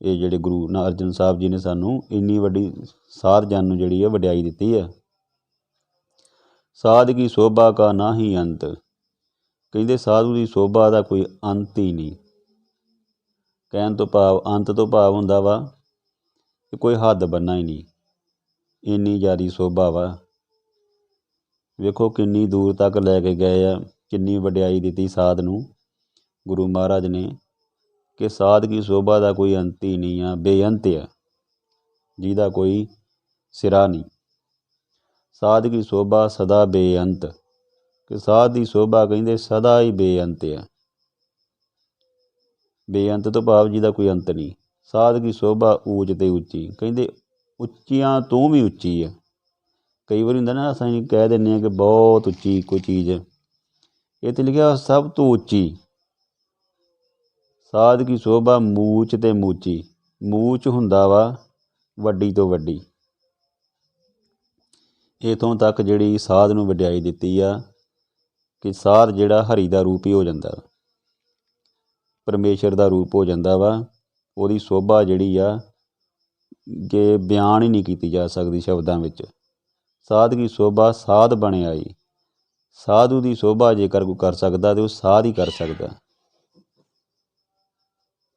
ਇਹ ਜਿਹੜੇ ਗੁਰੂ ਅਰਜਨ ਸਾਹਿਬ ਜੀ ਨੇ ਸਾਨੂੰ ਇੰਨੀ ਵੱਡੀ ਸਾਧ ਜਨ ਨੂੰ ਜਿਹੜੀ ਹੈ ਵਡਿਆਈ ਦਿੱਤੀ ਹੈ। ਸਾਧ ਕੀ ਸੋਭਾ ਕਾ ਨਾਹੀ ਅੰਤ, ਕਹਿੰਦੇ ਸਾਧੂ ਦੀ ਸੋਭਾ ਦਾ ਕੋਈ ਅੰਤ ਹੀ ਨਹੀਂ। ਕਹਿਣ ਤੋਂ ਭਾਵ ਅੰਤ ਤੋਂ ਭਾਵ ਹੁੰਦਾ ਵਾ ਕਿ ਕੋਈ ਹੱਦ ਬੰਨਾ ਹੀ ਨਹੀਂ, ਇੰਨੀ ਜ਼ਿਆਦਾ ਸੋਭਾ ਵਾ। ਵੇਖੋ ਕਿੰਨੀ ਦੂਰ ਤੱਕ ਲੈ ਕੇ ਗਏ ਆ, ਕਿੰਨੀ ਵਡਿਆਈ ਦਿੱਤੀ ਸਾਧ ਨੂੰ ਗੁਰੂ ਮਹਾਰਾਜ ਨੇ ਕਿ ਸਾਧ ਕੀ ਸੋਭਾ ਦਾ ਕੋਈ ਅੰਤ ਹੀ ਨਹੀਂ ਆ, ਬੇਅੰਤ ਆ, ਜਿਹਦਾ ਕੋਈ ਸਿਰਾ ਨਹੀਂ। ਸਾਧ ਕੀ ਸੋਭਾ ਸਦਾ ਬੇਅੰਤ, ਕਿ ਸਾਧ ਦੀ ਸੋਭਾ ਕਹਿੰਦੇ ਸਦਾ ਹੀ ਬੇਅੰਤ ਆ। ਬੇਅੰਤ ਤੋਂ ਭਾਵ ਜਿਹਦਾ ਕੋਈ ਅੰਤ ਨਹੀਂ। ਸਾਧ ਕੀ ਸੋਭਾ ਊਚ ਤੇ ਉੱਚੀ, ਕਹਿੰਦੇ ਉੱਚੀਆਂ ਤੋਂ ਵੀ ਉੱਚੀ ਆ। ਕਈ ਵਾਰੀ ਹੁੰਦਾ ਨਾ ਅਸੀਂ ਕਹਿ ਦਿੰਦੇ ਹਾਂ ਕਿ ਬਹੁਤ ਉੱਚੀ ਕੋਈ ਚੀਜ਼, ਇਹ 'ਤੇ ਲਿਖਿਆ ਸਭ ਤੋਂ ਉੱਚੀ। ਸਾਧ ਕੀ ਸੋਭਾ ਮੂਚ ਤੇ ਮੂਚੀ, ਮੂਚ ਹੁੰਦਾ ਵਾ ਵੱਡੀ ਤੋਂ ਵੱਡੀ। ਇੱਥੋਂ ਤੱਕ ਜਿਹੜੀ ਸਾਧ ਨੂੰ ਵਡਿਆਈ ਦਿੱਤੀ ਆ ਕਿ ਸਾਧ ਜਿਹੜਾ ਹਰੀ ਦਾ ਰੂਪ ਹੀ ਹੋ ਜਾਂਦਾ, ਪਰਮੇਸ਼ਰ ਦਾ ਰੂਪ ਹੋ ਜਾਂਦਾ ਵਾ। ਉਹਦੀ ਸੋਭਾ ਜਿਹੜੀ ਆ ਕਿ ਬਿਆਨ ਹੀ ਨਹੀਂ ਕੀਤੀ ਜਾ ਸਕਦੀ ਸ਼ਬਦਾਂ ਵਿੱਚ। ਸਾਧ ਕੀ ਸੋਭਾ ਸਾਧ ਬਣ ਆਈ, ਸਾਧੂ ਦੀ ਸੋਭਾ ਜੇਕਰ ਕੋਈ ਕਰ ਸਕਦਾ ਤਾਂ ਉਹ ਸਾਧ ਹੀ ਕਰ ਸਕਦਾ।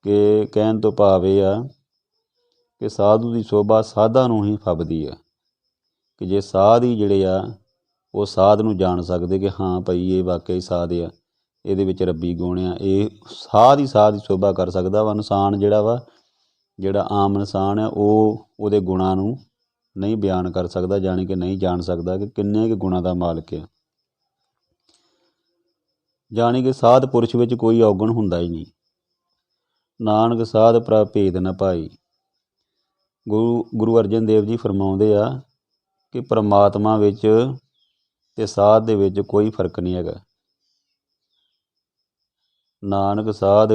ਕਿ ਕਹਿਣ ਤੋਂ ਭਾਵ ਇਹ ਆ ਕਿ ਸਾਧੂ ਦੀ ਸੋਭਾ ਸਾਧਾਂ ਨੂੰ ਹੀ ਫੱਬਦੀ ਆ। ਕਿ ਜੇ ਸਾਧ ਹੀ ਜਿਹੜੇ ਆ ਉਹ ਸਾਧ ਨੂੰ ਜਾਣ ਸਕਦੇ ਕਿ ਹਾਂ ਭਾਈ ਇਹ ਵਾਕਿਆ ਹੀ ਸਾਧ ਆ, ਇਹਦੇ ਵਿੱਚ ਰੱਬੀ ਗੁਣ ਆ, ਇਹ ਸਾਧ ਹੀ ਸਾਧ ਦੀ ਸੋਭਾ ਕਰ ਸਕਦਾ ਵਾ। ਇਨਸਾਨ ਜਿਹੜਾ ਵਾ, ਜਿਹੜਾ ਆਮ ਇਨਸਾਨ ਆ, ਉਹ ਉਹਦੇ ਗੁਣਾਂ ਨੂੰ ਨਹੀਂ ਬਿਆਨ ਕਰ ਸਕਦਾ, ਜਾਣੀ ਕਿ ਨਹੀਂ ਜਾਣ ਸਕਦਾ ਕਿ ਕਿੰਨੇ ਕੁ ਗੁਣਾਂ ਦਾ ਮਾਲਕ ਆ। ਜਾਣੀ ਕਿ ਸਾਧ ਪੁਰਸ਼ ਵਿੱਚ ਕੋਈ ਔਗਣ ਹੁੰਦਾ ਹੀ ਨਹੀਂ। ਨਾਨਕ ਸਾਧ ਪ੍ਰਭ ਭੇਦ ਨ ਭਾਈ। ਗੁਰੂ ਅਰਜਨ ਦੇਵ ਜੀ ਫਰਮਾਉਂਦੇ ਆ ਕਿ ਪਰਮਾਤਮਾ ਵਿੱਚ ਅਤੇ ਸਾਧ ਦੇ ਵਿੱਚ ਕੋਈ ਫਰਕ ਨਹੀਂ ਹੈਗਾ। ਨਾਨਕ ਸਾਧ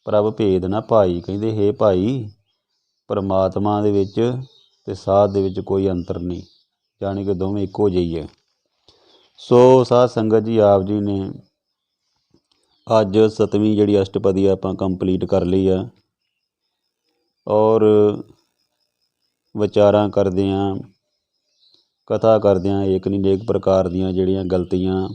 ਪ੍ਰਭ ਭੇਦ ਨਾ ਭਾਈ, ਕਹਿੰਦੇ ਹੇ ਭਾਈ ਪਰਮਾਤਮਾ ਦੇ ਵਿੱਚ ਅਤੇ ਸਾਧ ਦੇ ਵਿੱਚ ਕੋਈ ਅੰਤਰ ਨਹੀਂ, ਜਾਣੀ ਕਿ ਦੋਵੇਂ ਇੱਕੋ ਜਿਹੀ ਹੈ। ਸੋ ਸਾਧ ਸੰਗਤ ਜੀ, ਆਪ ਜੀ ਨੇ ਅੱਜ 7ਵੀਂ ਜਿਹੜੀ ਅਸ਼ਟਪਦੀ ਆਪਾਂ ਕੰਪਲੀਟ ਕਰ ਲਈ ਆ ਔਰ ਵਿਚਾਰਾਂ ਕਰਦਿਆਂ, ਕਥਾ ਕਰਦਿਆਂ ਏਕ ਨਹੀਂ ਨੇਕ ਪ੍ਰਕਾਰ ਦੀਆਂ ਜਿਹੜੀਆਂ ਗਲਤੀਆਂ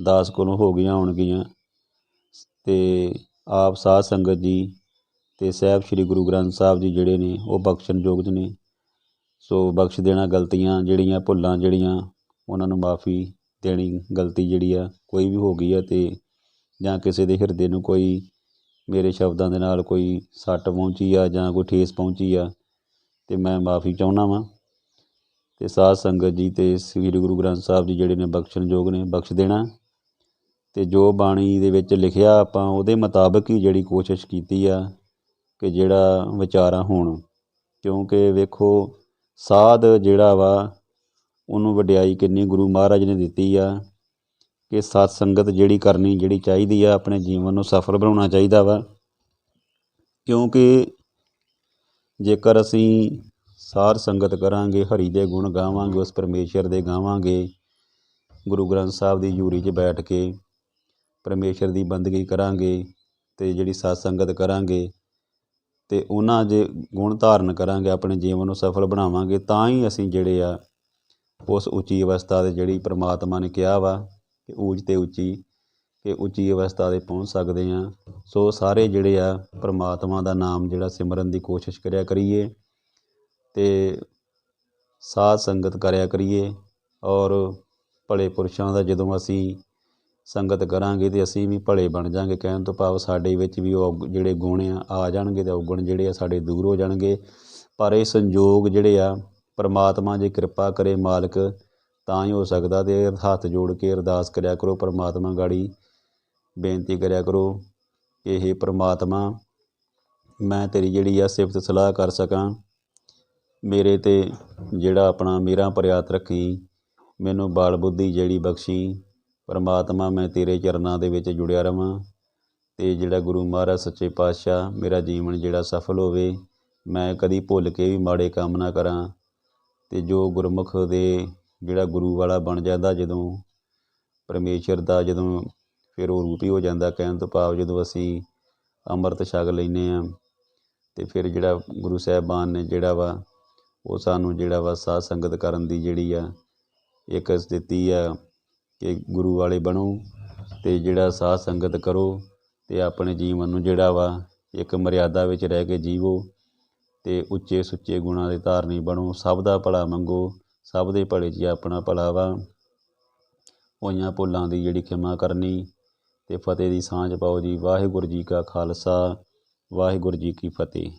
ਦਾਸ ਕੋਲੋਂ ਹੋ ਗਈਆਂ ਹੋਣਗੀਆਂ ਅਤੇ ਆਪ ਸਾਧ ਸੰਗਤ ਜੀ ਅਤੇ ਸਾਹਿਬ ਸ਼੍ਰੀ ਗੁਰੂ ਗ੍ਰੰਥ ਸਾਹਿਬ ਜੀ ਜਿਹੜੇ ਨੇ ਉਹ ਬਖਸ਼ਣਯੋਗ ਨੇ। ਸੋ ਬਖਸ਼ ਦੇਣਾ ਗਲਤੀਆਂ ਜਿਹੜੀਆਂ, ਭੁੱਲਾਂ ਜਿਹੜੀਆਂ, ਉਹਨਾਂ ਨੂੰ ਮਾਫੀ ਦੇਣੀ। ਗਲਤੀ ਜਿਹੜੀ ਆ ਕੋਈ ਵੀ ਹੋ ਗਈ ਆ ਅਤੇ ਜਾਂ ਕਿਸੇ ਦੇ ਹਿਰਦੇ ਨੂੰ ਕੋਈ ਮੇਰੇ ਸ਼ਬਦਾਂ ਦੇ ਨਾਲ ਕੋਈ ਸੱਟ ਪਹੁੰਚੀ ਆ ਜਾਂ ਕੋਈ ਠੇਸ ਪਹੁੰਚੀ ਆ ਅਤੇ ਮੈਂ ਮਾਫੀ ਚਾਹੁੰਦਾ ਵਾਂ। ਅਤੇ ਸਾਧ ਸੰਗਤ ਜੀ ਅਤੇ ਸ੍ਰੀ ਗੁਰੂ ਗ੍ਰੰਥ ਸਾਹਿਬ ਜੀ ਜਿਹੜੇ ਨੇ ਬਖਸ਼ਣਯੋਗ ਨੇ, ਬਖਸ਼ ਦੇਣਾ। ਅਤੇ ਜੋ ਬਾਣੀ ਦੇ ਵਿੱਚ ਲਿਖਿਆ ਆਪਾਂ ਉਹਦੇ ਮੁਤਾਬਕ ਹੀ ਜਿਹੜੀ ਕੋਸ਼ਿਸ਼ ਕੀਤੀ ਆ ਕਿ ਜਿਹੜਾ ਵਿਚਾਰਾਂ ਹੋਣ। ਕਿਉਂਕਿ ਵੇਖੋ ਸਾਧ ਜਿਹੜਾ ਵਾ ਉਹਨੂੰ ਵਡਿਆਈ ਕਿੰਨੀ ਗੁਰੂ ਮਹਾਰਾਜ ਨੇ ਦਿੱਤੀ ਆ ਕਿ ਸਤ ਸੰਗਤ ਜਿਹੜੀ ਕਰਨੀ ਜਿਹੜੀ ਚਾਹੀਦੀ ਆ, ਆਪਣੇ ਜੀਵਨ ਨੂੰ ਸਫਲ ਬਣਾਉਣਾ ਚਾਹੀਦਾ ਵਾ। ਕਿਉਂਕਿ ਜੇਕਰ ਅਸੀਂ ਸਾਧ ਸੰਗਤ ਕਰਾਂਗੇ, ਹਰੀ ਦੇ ਗੁਣ ਗਾਵਾਂਗੇ, ਉਸ ਪਰਮੇਸ਼ਰ ਦੇ ਗਾਵਾਂਗੇ, ਗੁਰੂ ਗ੍ਰੰਥ ਸਾਹਿਬ ਦੀ ਹਜ਼ੂਰੀ 'ਚ ਬੈਠ ਕੇ ਪਰਮੇਸ਼ਰ ਦੀ ਬੰਦਗੀ ਕਰਾਂਗੇ ਅਤੇ ਜਿਹੜੀ ਸਤ ਸੰਗਤ ਕਰਾਂਗੇ ਅਤੇ ਉਹਨਾਂ ਜੇ ਗੁਣ ਧਾਰਨ ਕਰਾਂਗੇ, ਆਪਣੇ ਜੀਵਨ ਨੂੰ ਸਫਲ ਬਣਾਵਾਂਗੇ, ਤਾਂ ਹੀ ਅਸੀਂ ਜਿਹੜੇ ਆ ਉਸ ਉੱਚੀ ਅਵਸਥਾ 'ਤੇ ਜਿਹੜੀ ਪ੍ਰਮਾਤਮਾ ਨੇ ਕਿਹਾ ਵਾ ਕਿ ਊਚ ਅਤੇ ਉੱਚੀ, ਕਿ ਉੱਚੀ ਅਵਸਥਾ 'ਤੇ ਪਹੁੰਚ ਸਕਦੇ ਹਾਂ। ਸੋ ਸਾਰੇ ਜਿਹੜੇ ਆ ਪ੍ਰਮਾਤਮਾ ਦਾ ਨਾਮ ਜਿਹੜਾ ਸਿਮਰਨ ਦੀ ਕੋਸ਼ਿਸ਼ ਕਰਿਆ ਕਰੀਏ ਅਤੇ ਸਾਧ ਸੰਗਤ ਕਰਿਆ ਕਰੀਏ। ਔਰ ਭਲੇ ਪੁਰਸ਼ਾਂ ਦਾ ਜਦੋਂ ਅਸੀਂ ਸੰਗਤ ਕਰਾਂਗੇ ਅਤੇ ਅਸੀਂ ਵੀ ਭਲੇ ਬਣ ਜਾਵਾਂਗੇ। ਕਹਿਣ ਤੋਂ ਭਾਵ ਸਾਡੇ ਵਿੱਚ ਵੀ ਉਹ ਜਿਹੜੇ ਗੁਣ ਆ ਜਾਣਗੇ ਅਤੇ ਔਗਣ ਜਿਹੜੇ ਆ ਸਾਡੇ ਦੂਰ ਹੋ ਜਾਣਗੇ। ਪਰ ਇਹ ਸੰਯੋਗ ਜਿਹੜੇ ਆ ਪਰਮਾਤਮਾ ਜੇ ਕਿਰਪਾ ਕਰੇ ਮਾਲਕ ਤਾਂ ਹੀ ਹੋ ਸਕਦਾ। ਅਤੇ ਹੱਥ ਜੋੜ ਕੇ ਅਰਦਾਸ ਕਰਿਆ ਕਰੋ, ਪਰਮਾਤਮਾ ਗਾੜੀ ਬੇਨਤੀ ਕਰਿਆ ਕਰੋ ਕਿ ਇਹ ਪਰਮਾਤਮਾ ਮੈਂ ਤੇਰੀ ਜਿਹੜੀ ਆ ਸਿਫਤ ਸਲਾਹ ਕਰ ਸਕਾਂ, ਮੇਰੇ 'ਤੇ ਜਿਹੜਾ ਆਪਣਾ ਮੇਰਾ ਪ੍ਰਿਆਤ ਰੱਖੀ, ਮੈਨੂੰ ਬਾਲ ਬੁੱਧੀ ਜਿਹੜੀ ਬਖਸ਼ੀ, ਪਰਮਾਤਮਾ ਮੈਂ ਤੇਰੇ ਚਰਨਾਂ ਦੇ ਵਿੱਚ ਜੁੜਿਆ ਰਵਾਂ ਅਤੇ ਜਿਹੜਾ ਗੁਰੂ ਮਹਾਰਾਜ ਸੱਚੇ ਪਾਤਸ਼ਾਹ ਮੇਰਾ ਜੀਵਨ ਜਿਹੜਾ ਸਫਲ ਹੋਵੇ। ਮੈਂ ਕਦੀ ਭੁੱਲ ਕੇ ਵੀ ਮਾੜੇ ਕੰਮ ਨਾ ਕਰਾਂ ਅਤੇ ਜੋ ਗੁਰਮੁਖ ਦੇ ਜਿਹੜਾ ਗੁਰੂ ਵਾਲਾ ਬਣ ਜਾਂਦਾ ਜਦੋਂ ਪਰਮੇਸ਼ਰ ਦਾ ਜਦੋਂ ਫਿਰ ਉਹ ਰੂਪ ਹੀ ਹੋ ਜਾਂਦਾ। ਕਹਿਣ ਤੋਂ ਭਾਵ ਜਦੋਂ ਅਸੀਂ ਅੰਮ੍ਰਿਤ ਛਕ ਲੈਂਦੇ ਹਾਂ ਅਤੇ ਫਿਰ ਜਿਹੜਾ ਗੁਰੂ ਸਾਹਿਬਾਨ ਨੇ ਜਿਹੜਾ ਵਾ ਉਹ ਸਾਨੂੰ ਜਿਹੜਾ ਵਾ ਸਾਧ ਸੰਗਤ ਕਰਨ ਦੀ ਜਿਹੜੀ ਆ ਇੱਕ ਦਿੱਤੀ ਆ ਕਿ ਗੁਰੂ ਵਾਲੇ ਬਣੋ ਅਤੇ ਜਿਹੜਾ ਸਾਧ ਸੰਗਤ ਕਰੋ ਅਤੇ ਆਪਣੇ ਜੀਵਨ ਨੂੰ ਜਿਹੜਾ ਵਾ ਇੱਕ ਮਰਿਆਦਾ ਵਿੱਚ ਰਹਿ ਕੇ ਜੀਵੋ ਅਤੇ ਉੱਚੇ ਸੁੱਚੇ ਗੁਣਾਂ ਦੇ ਧਾਰਨੀ ਬਣੋ। ਸਭ ਦਾ ਭਲਾ ਮੰਗੋ, ਸਭ ਦੇ ਭਲੇ 'ਚ ਆਪਣਾ ਭਲਾ ਵਾ। ਹੋਈਆਂ ਭੁੱਲਾਂ ਦੀ ਜਿਹੜੀ ਖਿਮਾ ਕਰਨੀ ਅਤੇ ਫਤਿਹ ਦੀ ਸਾਂਝ ਪਾਓ ਜੀ। ਵਾਹਿਗੁਰੂ ਜੀ ਕਾ ਖਾਲਸਾ, ਵਾਹਿਗੁਰੂ ਜੀ ਕੀ ਫਤਿਹ।